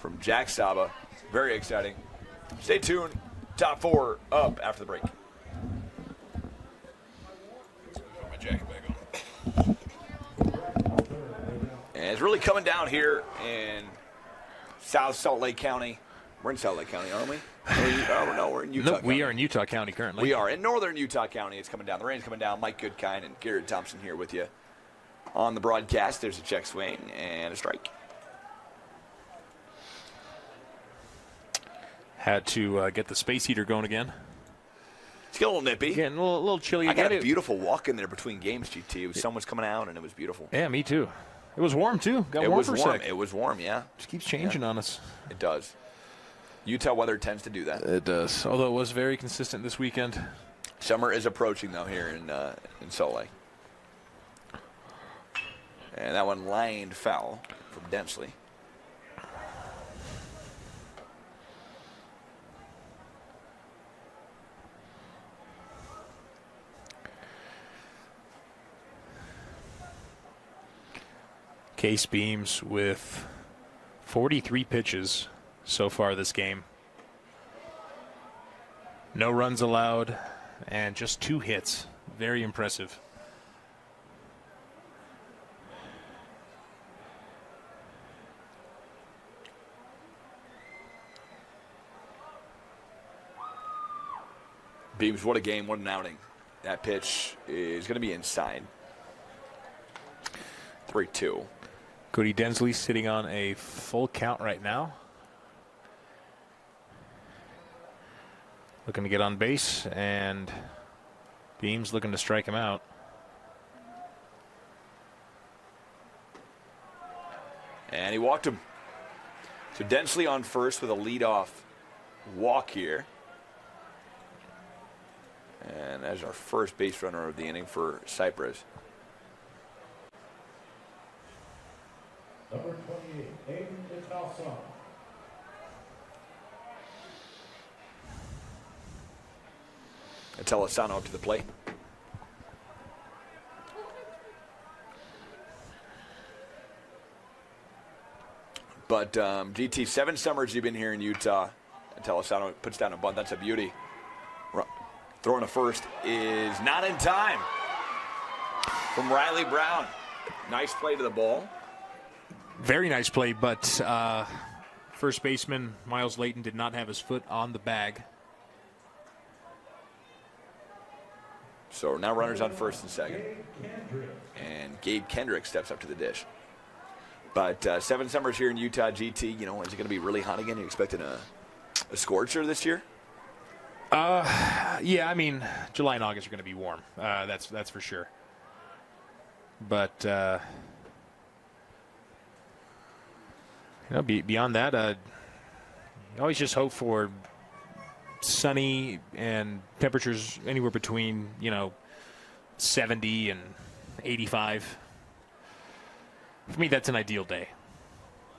A: from Jack Saba. Very exciting. Stay tuned. Top 4 up after the break. Put my jacket back on. And it's really coming down here in South Salt Lake County. We're in Salt Lake County, aren't we? We're in Utah County.
B: We are in Utah County currently.
A: We are in northern Utah County. It's coming down. The rain's coming down. Mike Goodkind and Garrett Thompson here with you on the broadcast. There's a check swing and a strike.
B: Had to get the space heater going again.
A: It's getting a little nippy.
B: Getting a little chilly.
A: I got a beautiful walk in there between games, GT. The sun was coming out, and it was beautiful.
B: Yeah, me too. It was warm, too. Got warm for a sec.
A: It was warm, yeah.
B: Just keeps changing on us.
A: It does. Utah weather tends to do that.
B: It does, although it was very consistent this weekend.
A: Summer is approaching, though, here in Salt Lake. And that one lined foul from Densley.
B: Case Beams with 43 pitches so far this game. No runs allowed and just 2 hits. Very impressive.
A: Beams, what a game, what an outing. That pitch is going to be inside. 3-2.
B: Cody Densley sitting on a full count right now. Looking to get on base, and Beams looking to strike him out.
A: And he walked him. So Densley on first with a leadoff walk here. And that's our first base runner of the inning for Cyprus.
C: Number 28, Aiden Italson.
A: Atelasano up to the plate. But GT, 7 summers you've been here in Utah. Atelasano puts down a bunt. That's a beauty. Throwing a first is not in time from Riley Brown. Nice play to the ball.
B: Very nice play, but first baseman Miles Layton did not have his foot on the bag.
A: So now runners on first and second. And Gabe Kendrick steps up to the dish. But 7 summers here in Utah, GT, is it going to be really hot again? You expecting a scorcher this year?
B: Yeah, July and August are going to be warm. That's for sure. But beyond that, you always just hope for sunny and temperatures anywhere between 70 and 85. For me, that's an ideal day.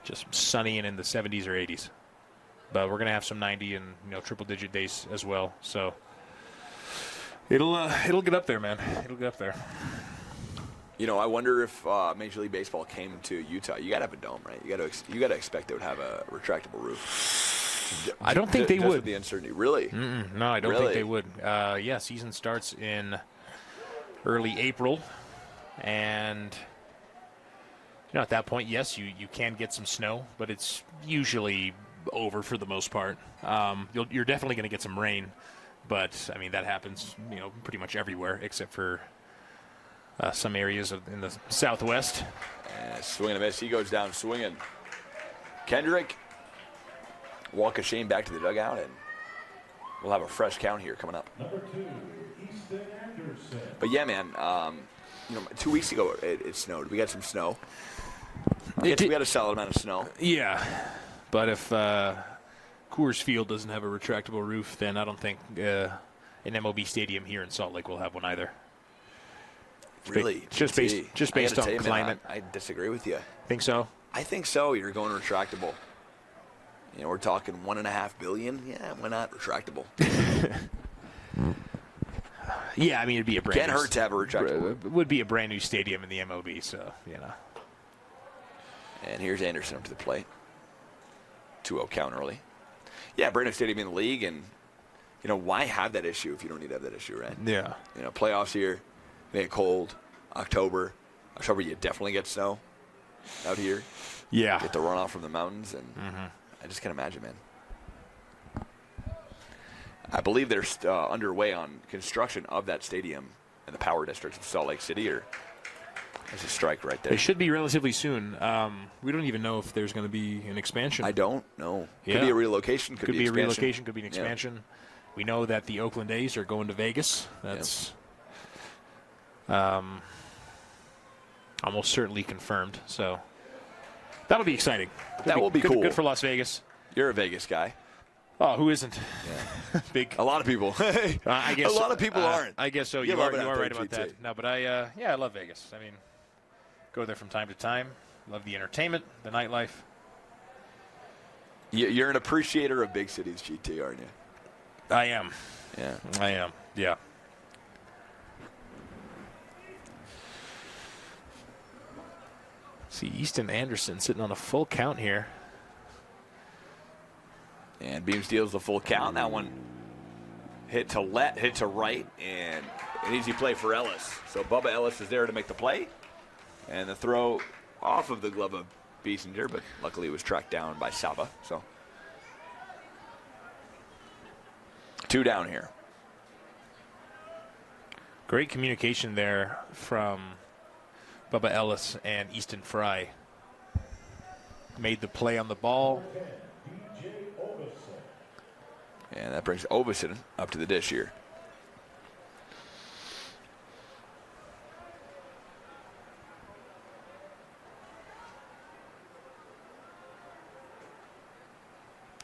B: Just sunny and in the 70s or 80s. But we're going to have some 90 and triple-digit days as well. So it'll get up there, man. It'll get up there.
A: I wonder if Major League Baseball came to Utah. You got to have a dome, right? You got to expect they would have a retractable roof.
B: I don't think they would.
A: With the uncertainty, really?
B: No, I don't think they would. Season starts in early April, and at that point, yes, you can get some snow, but it's usually over for the most part. You're definitely going to get some rain, but that happens pretty much everywhere except for some areas in the southwest.
A: Swing and a miss. He goes down swinging. Kendrick walk of shame back to the dugout, and we'll have a fresh count here coming up.
C: Number 2, Easton Anderson.
A: But yeah, man, 2 weeks ago it snowed. We got some snow. We had a solid amount of snow.
B: Yeah, but if Coors Field doesn't have a retractable roof, then I don't think an MLB stadium here in Salt Lake will have one either.
A: Really?
B: Just based on climate.
A: I disagree with you.
B: Think so?
A: I think so. You're going retractable. We're talking $1.5 billion. Yeah, why not retractable?
B: Yeah, I mean, it'd be a brand
A: Can't hurt to have a retractable.
B: It would be a brand new stadium in the MLB, so,
A: And here's Anderson up to the plate. 2-0 count early. Yeah, brand new stadium in the league, and, why have that issue if you don't need to have that issue, right?
B: Yeah.
A: Playoffs here, they get cold. October, you definitely get snow out here.
B: Yeah.
A: Get the runoff from the mountains, and I just can't imagine, man. I believe they're underway on construction of that stadium in the Power District of Salt Lake City, or there's a strike right there.
B: They should be relatively soon. We don't even know if there's going to be an expansion.
A: I don't know.
B: Yeah.
A: Could be a relocation. Could be
B: a relocation. Could be an expansion.
A: Yeah.
B: We know that the Oakland A's are going to Vegas. That's almost certainly confirmed. So that'll be exciting.
A: That will be cool.
B: Good for Las Vegas.
A: You're a Vegas guy.
B: Oh, who isn't?
A: Yeah.
B: Big.
A: A lot of people.
B: I guess
A: a lot of people aren't.
B: I guess so.
A: You
B: You are
A: love it out
B: right
A: there,
B: about
A: GT.
B: that. No, but I love Vegas. I mean, go there from time to time. Love the entertainment, the nightlife.
A: You're an appreciator of big cities, GT, aren't you?
B: I am.
A: Yeah.
B: I am. Yeah. See, Easton Anderson sitting on a full count here.
A: And Beam steals the full count. That one hit to right, and an easy play for Ellis. So Bubba Ellis is there to make the play. And the throw off of the glove of Biesinger, but luckily it was tracked down by Saba. So 2 down here.
B: Great communication there from Bubba Ellis and Easton Fry. Made the play on the ball.
A: And that brings Ovison up to the dish here.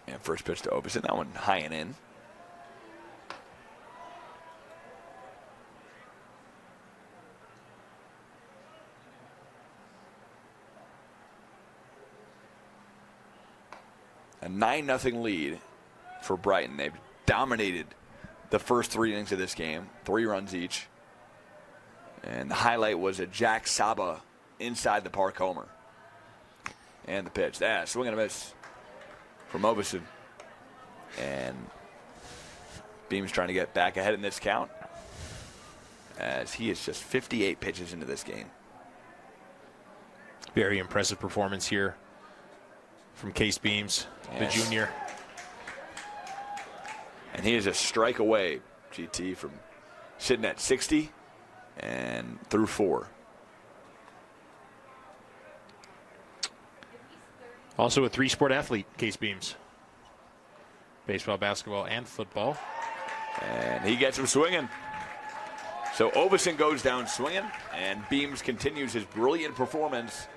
A: And first pitch to Ovison. That one high and in. A 9-0 lead for Brighton. They've dominated the first 3 innings of this game, 3 runs each. And the highlight was a Jack Saba inside the park homer. And the pitch. Swing and a miss from Ovison. And Beam's trying to get back ahead in this count, as he is just 58 pitches into this game.
B: Very impressive performance here from Case Beams, the junior.
A: And he is a strike away, GT, from sitting at 60 and through 4.
B: Also a 3-sport athlete, Case Beams. Baseball, basketball, and football.
A: And he gets him swinging. So Ovison goes down swinging, and Beams continues his brilliant performance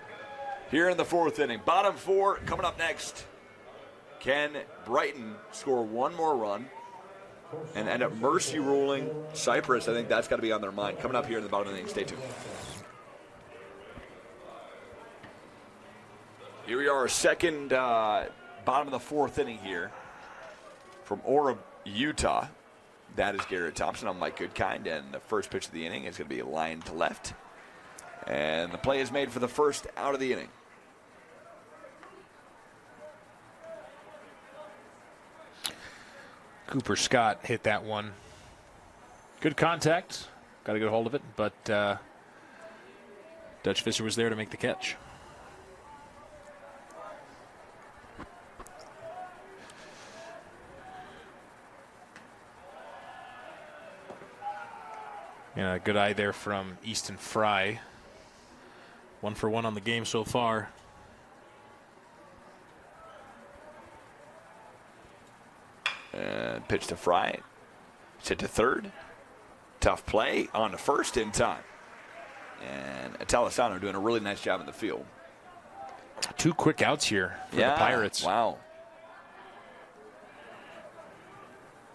A: here in the 4th inning. Bottom 4 coming up next. Can Brighton score one more run and end up mercy ruling Cyprus? I think that's got to be on their mind. Coming up here in the bottom of the inning. Stay tuned. Here we are, second bottom of the 4th inning here from Orem, Utah. That is Garrett Thompson. I'm Mike Goodkind, and the first pitch of the inning is going to be a line to left. And the play is made for the first out of the inning.
B: Cooper Scott hit that one. Good contact. Got a good hold of it, but Dutch Visser was there to make the catch. Yeah, good eye there from Easton Fry. 1 for 1 on the game so far.
A: Pitch to Fry. It's hit to third. Tough play on to first in time. And Atelisano doing a really nice job in the field.
B: 2 quick outs here for the Pirates.
A: Wow.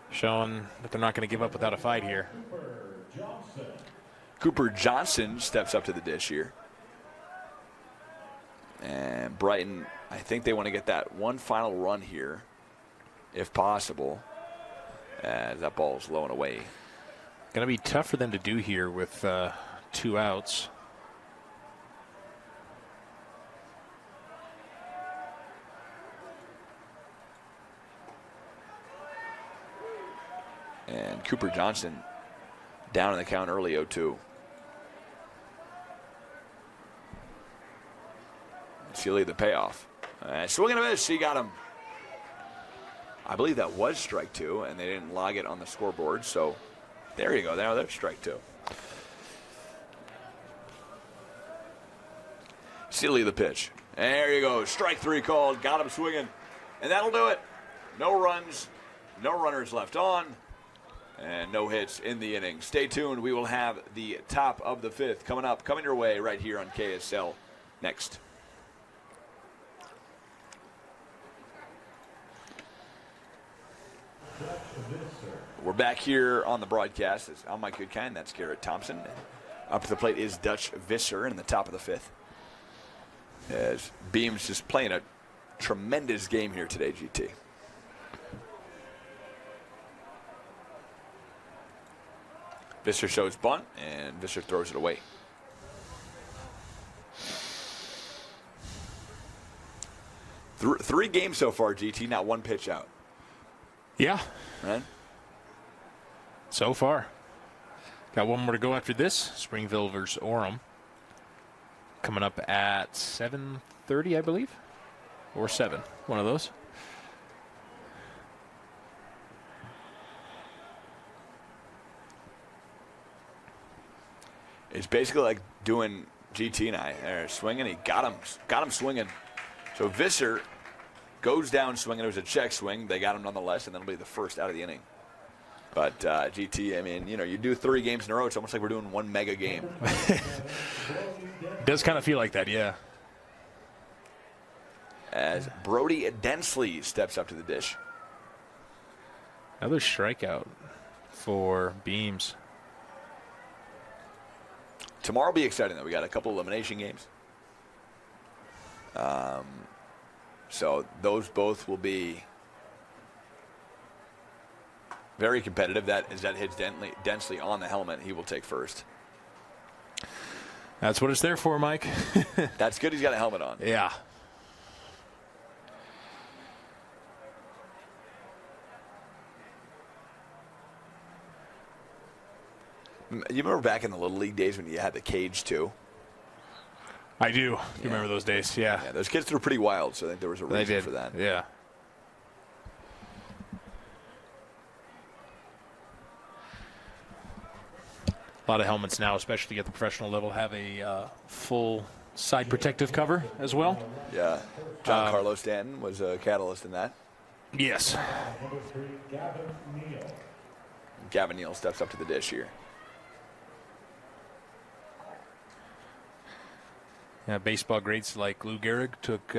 B: Showing that they're not going to give up without a fight here.
A: Cooper Johnson steps up to the dish here. And Brighton, I think they want to get that one final run here, if possible, as that ball's low and away.
B: Going to be tough for them to do here with 2 outs.
A: And Cooper Johnson down in the count early 0-2. Sealy the payoff. Swinging a miss, he got him. I believe that was strike 2, and they didn't log it on the scoreboard. So there you go. Now there's strike 2. Sealy the pitch. There you go. Strike 3 called. Got him swinging. And that'll do it. No runs. No runners left on. And no hits in the inning. Stay tuned. We will have the top of the 5th coming your way right here on KSL next. We're back here on the broadcast. I'm Mike Goodkind. That's Garrett Thompson. Up to the plate is Dutch Visser in the top of the 5th. As Beams just playing a tremendous game here today, GT. Visser shows bunt, and Visser throws it away. Three games so far, GT, not one pitch out.
B: Yeah.
A: Right?
B: So far. Got one more to go after this. Springville versus Orem. Coming up at 7:30, I believe. Or 7. One of those.
A: It's basically like doing GT and I. They're swinging. He got him swinging. So Visser goes down swinging. It was a check swing. They got him nonetheless, and that'll be the first out of the inning. But GT, I mean, you do 3 games in a row. It's almost like we're doing one mega game.
B: Does kind of feel like that, yeah.
A: As Brody Densley steps up to the dish.
B: Another strikeout for Beams.
A: Tomorrow will be exciting, though. We got a couple elimination games. So those both will be very competitive. That hits Densley on the helmet, he will take first.
B: That's what it's there for, Mike.
A: That's good he's got a helmet on.
B: Yeah.
A: You remember back in the Little League days when you had the cage, too?
B: I do. You remember those days, yeah.
A: Yeah, those kids were pretty wild, so I think there was a reason for that.
B: Yeah. A lot of helmets now, especially at the professional level, have a full side protective cover as well.
A: Yeah. John Carlos Stanton was a catalyst in that.
B: Yes.
C: Number 3, Gavin Neal.
A: Gavin Neal steps up to the dish here.
B: Yeah, baseball greats like Lou Gehrig took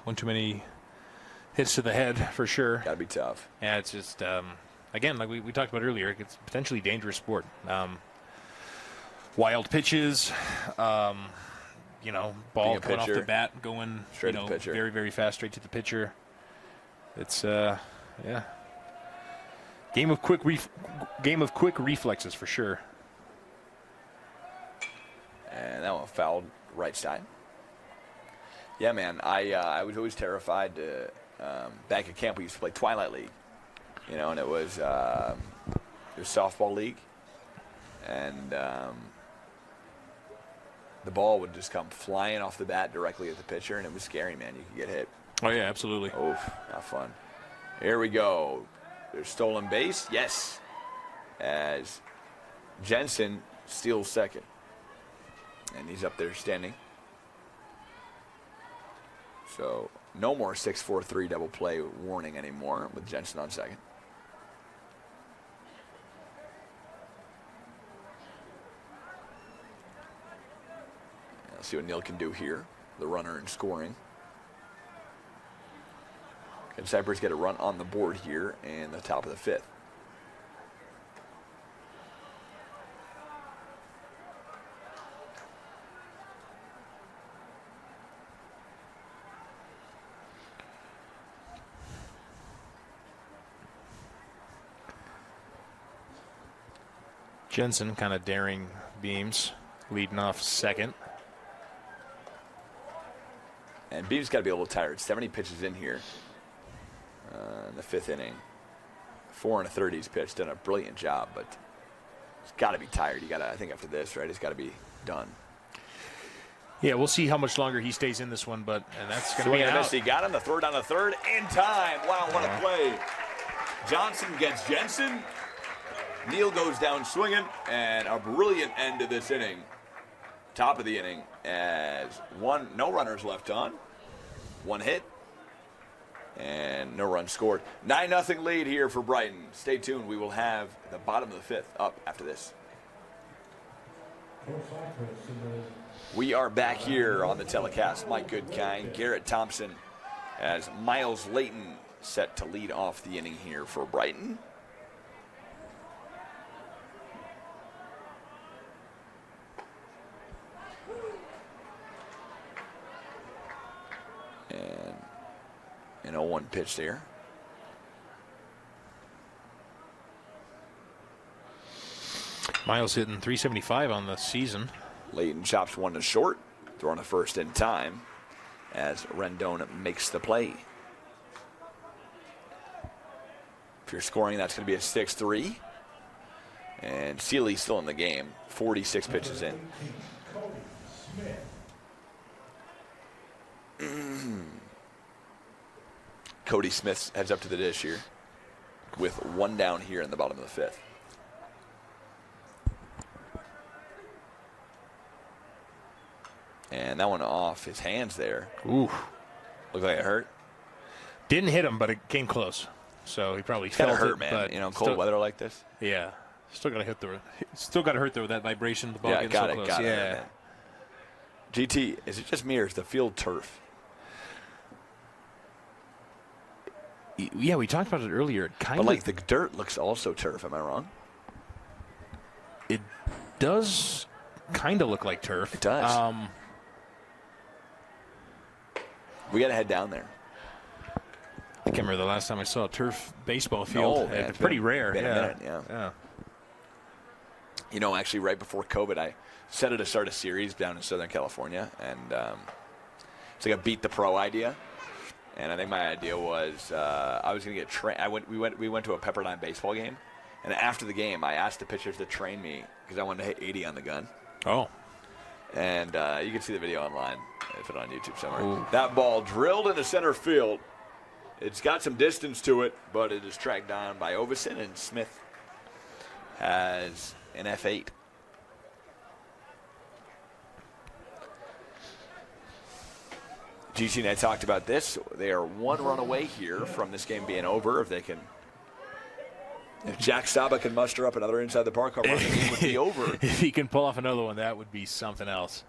B: one too many hits to the head for sure.
A: Got to be tough.
B: Yeah, it's just, again, like we talked about earlier, it's a potentially dangerous sport. Wild pitches, ball coming off the bat, going
A: straight to the pitcher.
B: very, very fast, straight to the pitcher. It's, game of quick reflexes for sure.
A: And that one fouled right side. Yeah, man, I was always terrified to, back at camp we used to play Twilight League, and it was softball league, and the ball would just come flying off the bat directly at the pitcher, and it was scary, man. You could get hit.
B: Oh, yeah, absolutely.
A: Oof, not fun. Here we go. There's stolen base, yes, as Jensen steals second. And he's up there standing. So no more 6-4-3 double play warning anymore with Jensen on second. See what Neal can do here. The runner in scoring. Can Cyprus get a run on the board here in the top of the 5th?
B: Jensen kind of daring Beams, leading off second.
A: And Beams got to be a little tired. 70 pitches in here in the 5th inning. 4 1/3 he's pitched. Done a brilliant job, but he's got to be tired. You got to, I think, after this, right? He's got to be done.
B: Yeah, we'll see how much longer he stays in this one, and that's going to be an out.
A: He got him. The throw down the 3rd in time. Wow, what a play! Johnson gets Jensen. Neal goes down swinging, and a brilliant end to this inning. Top of the inning, as no runners left on, 1 hit, and no runs scored. 9-0 lead here for Brighton. Stay tuned. We will have the bottom of the 5th up after this. We are back here on the telecast. Mike Goodkind, Garrett Thompson, as Miles Layton set to lead off the inning here for Brighton. And an 0-1 pitch there.
B: Miles hitting .375 on the season.
A: Layton chops one to short, throwing a first in time as Rendon makes the play. If you're scoring, that's going to be a 6-3. And Seeley still in the game, 46 pitches in. Cody Smith heads up to the dish here with 1 down here in the bottom of the 5th. And that one off his hands there.
B: Ooh.
A: Looked like it hurt.
B: Didn't hit him, but it came close. So he probably
A: Kind
B: felt
A: of hurt,
B: it,
A: man.
B: but
A: You know, cold
B: still,
A: weather like this.
B: Yeah. Still got to hit still got to hurt there with that vibration. The ball
A: Yeah,
B: getting
A: got
B: so
A: it.
B: close.
A: Got
B: yeah.
A: it. GT, is it just me or is the field turf?
B: Yeah, we talked about it earlier. It kind
A: But
B: of
A: like the dirt looks also turf. Am I wrong?
B: It does kind of look like turf.
A: It does. We got to head down there.
B: I can't remember the last time I saw a turf baseball field.
A: Man,
B: It's pretty rare.
A: Been
B: yeah.
A: a minute, yeah. You know, actually, right before COVID, I set to start a series down in Southern California, and it's like a beat the pro idea. And I think my idea was I was going to get trained. We went to a Pepperdine baseball game, and after the game, I asked the pitchers to train me because I wanted to hit 80 on the gun.
B: Oh.
A: And you can see the video online. I put it on YouTube somewhere.
B: Ooh.
A: That ball drilled into center field. It's got some distance to it, but it is tracked down by Ovison, and Smith has an F8. GC and I talked about this. They are 1 run away here from this game being over. If Jack Saba can muster up another inside the park home run, the game would be over.
B: If he can pull off another one, that would be something else.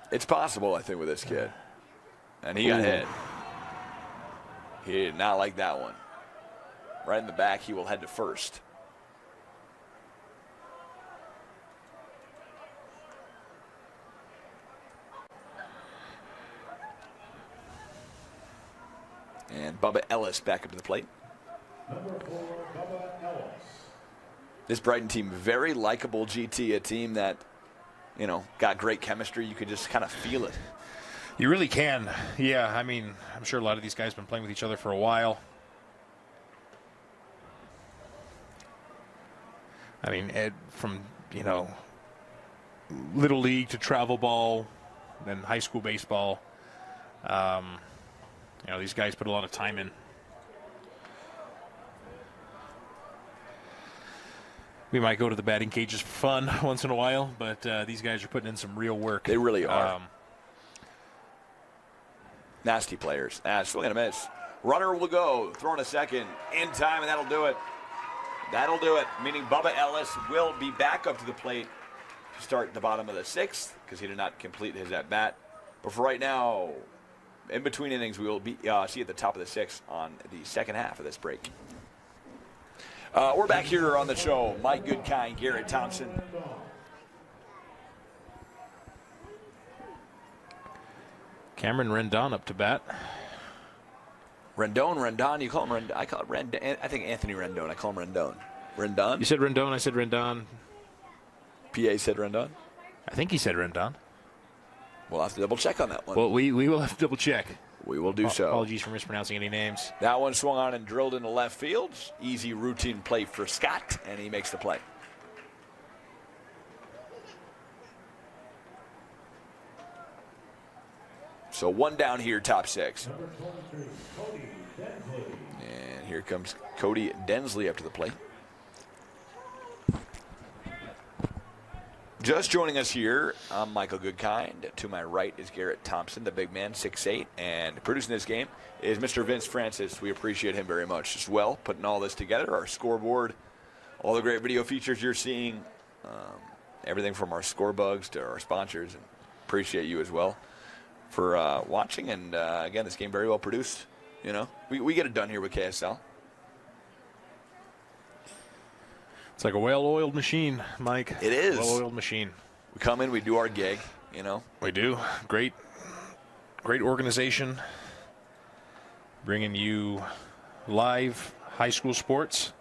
A: It's possible, I think, with this kid. And he got hit. He did not like that one. Right in the back, he will head to first. And Bubba Ellis back up to the plate.
C: Number 4, Bubba Ellis.
A: This Brighton team, very likable GT, a team that, you know, got great chemistry. You could just kind of feel it.
B: You really can. Yeah, I mean, I'm sure a lot of these guys have been playing with each other for a while. I mean, from, you know, little league to travel ball, then high school baseball. You know, these guys put a lot of time in. We might go to the batting cages for fun once in a while, but these guys are putting in some real work.
A: They really are. Nasty players. Swing and a miss. Runner will go. Throwing a second in time, and that'll do it. That'll do it, meaning Bubba Ellis will be back up to the plate. to start the bottom of the 6th because he did not complete his at-bat. But for right now, in between innings, we will see at the top of the 6th on the second half of this break. We're back here on the show. Mike Goodkind, Garrett Thompson.
B: Cameron Rendon up to bat.
A: Rendon. You call him Rendon. I call it Rendon. I think Anthony Rendon. I call him Rendon. Rendon?
B: You said Rendon. I said Rendon.
A: PA said Rendon?
B: I think he said Rendon.
A: We'll have to double check on that one.
B: Well, we will have to double check.
A: We will do so.
B: Apologies for mispronouncing any names.
A: That one swung on and drilled into left field. Easy routine play for Scott, and he makes the play. So one down here, top 6. And here comes Cody Densley up to the plate. Just joining us here, I'm Michael Goodkind. To my right is Garrett Thompson, the big man, 6'8". And producing this game is Mr. Vince Francis. We appreciate him very much as well, putting all this together, our scoreboard, all the great video features you're seeing, everything from our score bugs to our sponsors. And appreciate you as well for watching. And, again, this game very well produced. You know, we get it done here with KSL.
B: It's like a well-oiled machine, Mike.
A: It is.
B: Well-oiled machine.
A: We come in, we do our gig, you know.
B: We do. Great organization. Bringing you live high school sports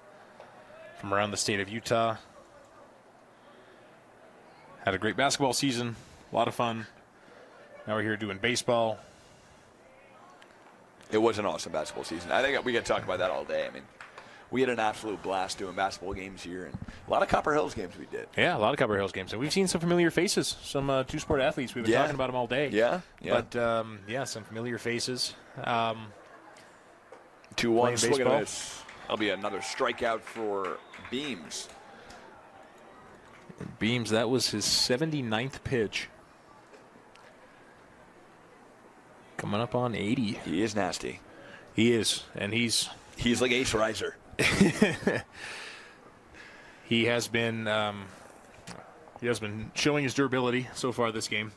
B: from around the state of Utah. Had a great basketball season. A lot of fun. Now we're here doing baseball.
A: It was an awesome basketball season. I think we could talk about that all day. I mean, we had an absolute blast doing basketball games here, and a lot of Copper Hills games we did.
B: Yeah, a lot of Copper Hills games. And we've seen some familiar faces, some two-sport athletes. We've been talking about them all day.
A: Yeah.
B: But, some familiar faces.
A: 2-1 swing and a miss. That'll be another strikeout for Beams.
B: Beams, that was his 79th pitch. Coming up on 80.
A: He is nasty.
B: He is, and he's
A: like Ace Riser.
B: He has been showing his durability so far this game.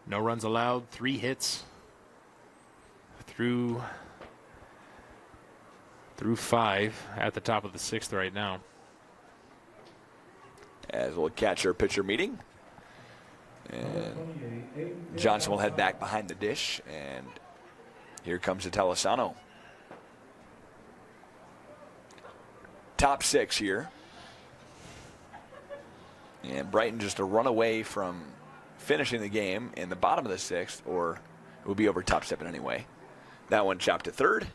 B: No runs allowed, 3 hits through 5 at the top of the 6th right now.
A: As we'll catch our pitcher meeting. And Johnson will head back behind the dish, and here comes Atelisano. Top 6 here. And Brighton just a run away from finishing the game in the bottom of the 6th, or it will be over top 7 anyway. That one chopped to third.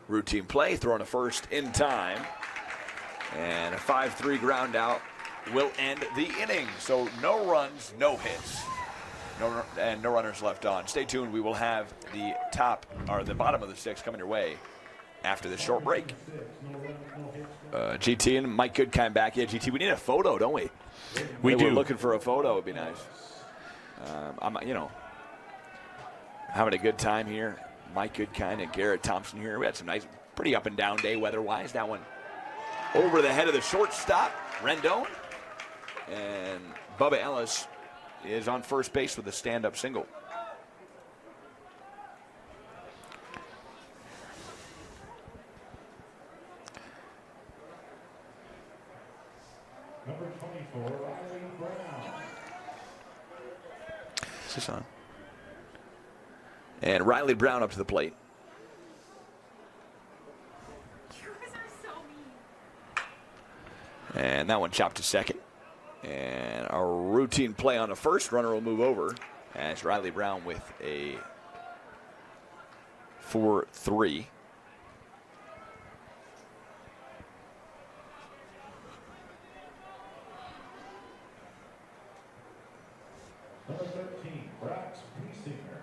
A: Routine play, throwing a first in time. And a 5-3 ground out will end the inning. So no runs, no hits. No runners left on. Stay tuned. We will have the bottom of the 6th coming your way after this short break. GT and Mike Goodkind back. Yeah, GT, we need a photo, don't we?
B: We do.
A: We're looking for a photo. It would be nice. I'm having a good time here. Mike Goodkind and Garrett Thompson here. We had some nice, pretty up and down day weather-wise. That one over the head of the shortstop, Rendon. And Bubba Ellis is on first base with a stand-up single.
C: Number 24, Riley Brown.
A: Is this on? And Riley Brown up to the plate.
D: You guys are so mean.
A: And that one chopped to second. And a routine play on the first. Runner will move over as Riley Brown with a 4-3.
C: Number 13, Brax Piesinger.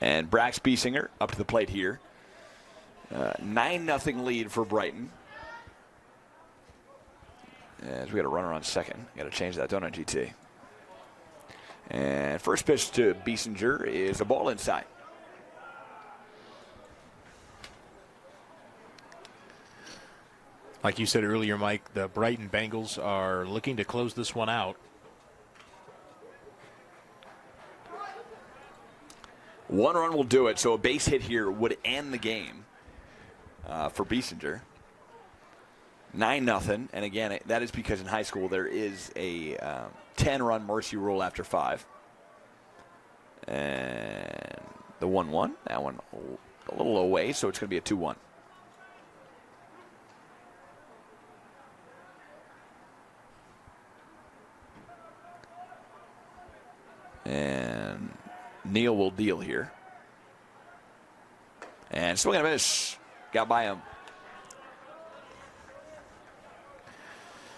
A: And Brax Piesinger up to the plate here. 9-0 lead for Brighton. As we got a runner on second. Got to change that, don't I, GT? And first pitch to Piesinger is a ball inside.
B: Like you said earlier, Mike, the Brighton Bengals are looking to close this one out.
A: One run will do it, so a base hit here would end the game for Biesinger. 9-0, and again, that is because in high school there is a 10-run mercy rule after 5. And the 1-1, that one a little away, so it's going to be a 2-1. And Neal will deal here. And swing and a miss. Got by him.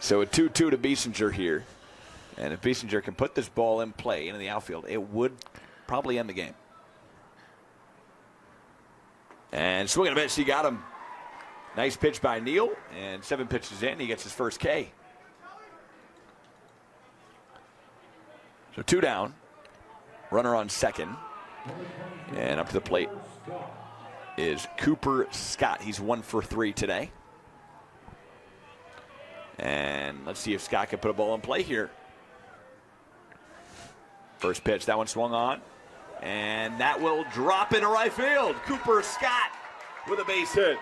A: So a 2-2 to Biesinger here. And if Biesinger can put this ball in play into the outfield, it would probably end the game. And swing and a miss. He got him. Nice pitch by Neal. And 7 pitches in. He gets his first K. So 2 down. Runner on second. And up to the plate is Cooper Scott. He's 1 for 3 today. And let's see if Scott can put a ball in play here. First pitch, that one swung on. And that will drop into right field. Cooper Scott with a base hit.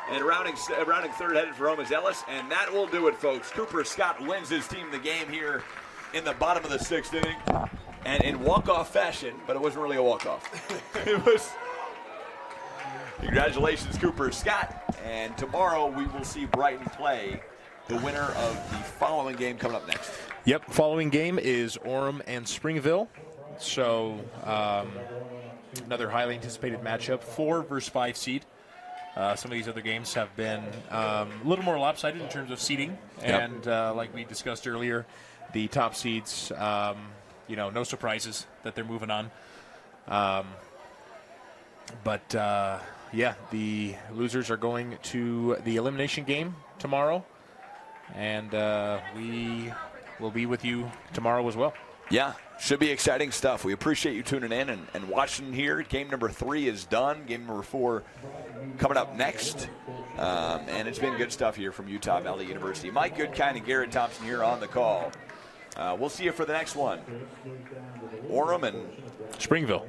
A: And rounding third headed for home is Ellis. And that will do it, folks. Cooper Scott wins his team the game here in the bottom of the 6th inning. And in walk-off fashion, but it wasn't really a walk-off. It was. Congratulations, Cooper Scott. And tomorrow we will see Brighton play the winner of the following game coming up next.
B: Yep, following game is Orem and Springville. So another highly anticipated matchup, 4 versus 5 seed. Some of these other games have been a little more lopsided in terms of seeding.
A: Yep.
B: And like we discussed earlier, the top seeds, no surprises that they're moving on. But the losers are going to the elimination game tomorrow. And we will be with you tomorrow as well.
A: Yeah, should be exciting stuff. We appreciate you tuning in and watching here. Game number 3 is done. Game number 4 coming up next. And it's been good stuff here from Utah Valley University. Mike Goodkind and Garrett Thompson here on the call. We'll see you for the next one. Orem and
B: Springville.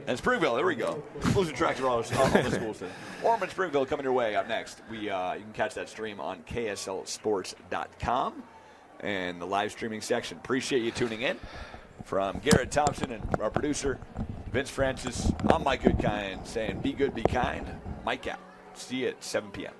A: There we go. Losing track of all the schools today. Orem and Springville coming your way up next. You can catch that stream on KSLSports.com and the live streaming section. Appreciate you tuning in. From Garrett Thompson and our producer, Vince Francis, I'm Mike Goodkind saying be good, be kind. Mike out. See you at 7 p.m.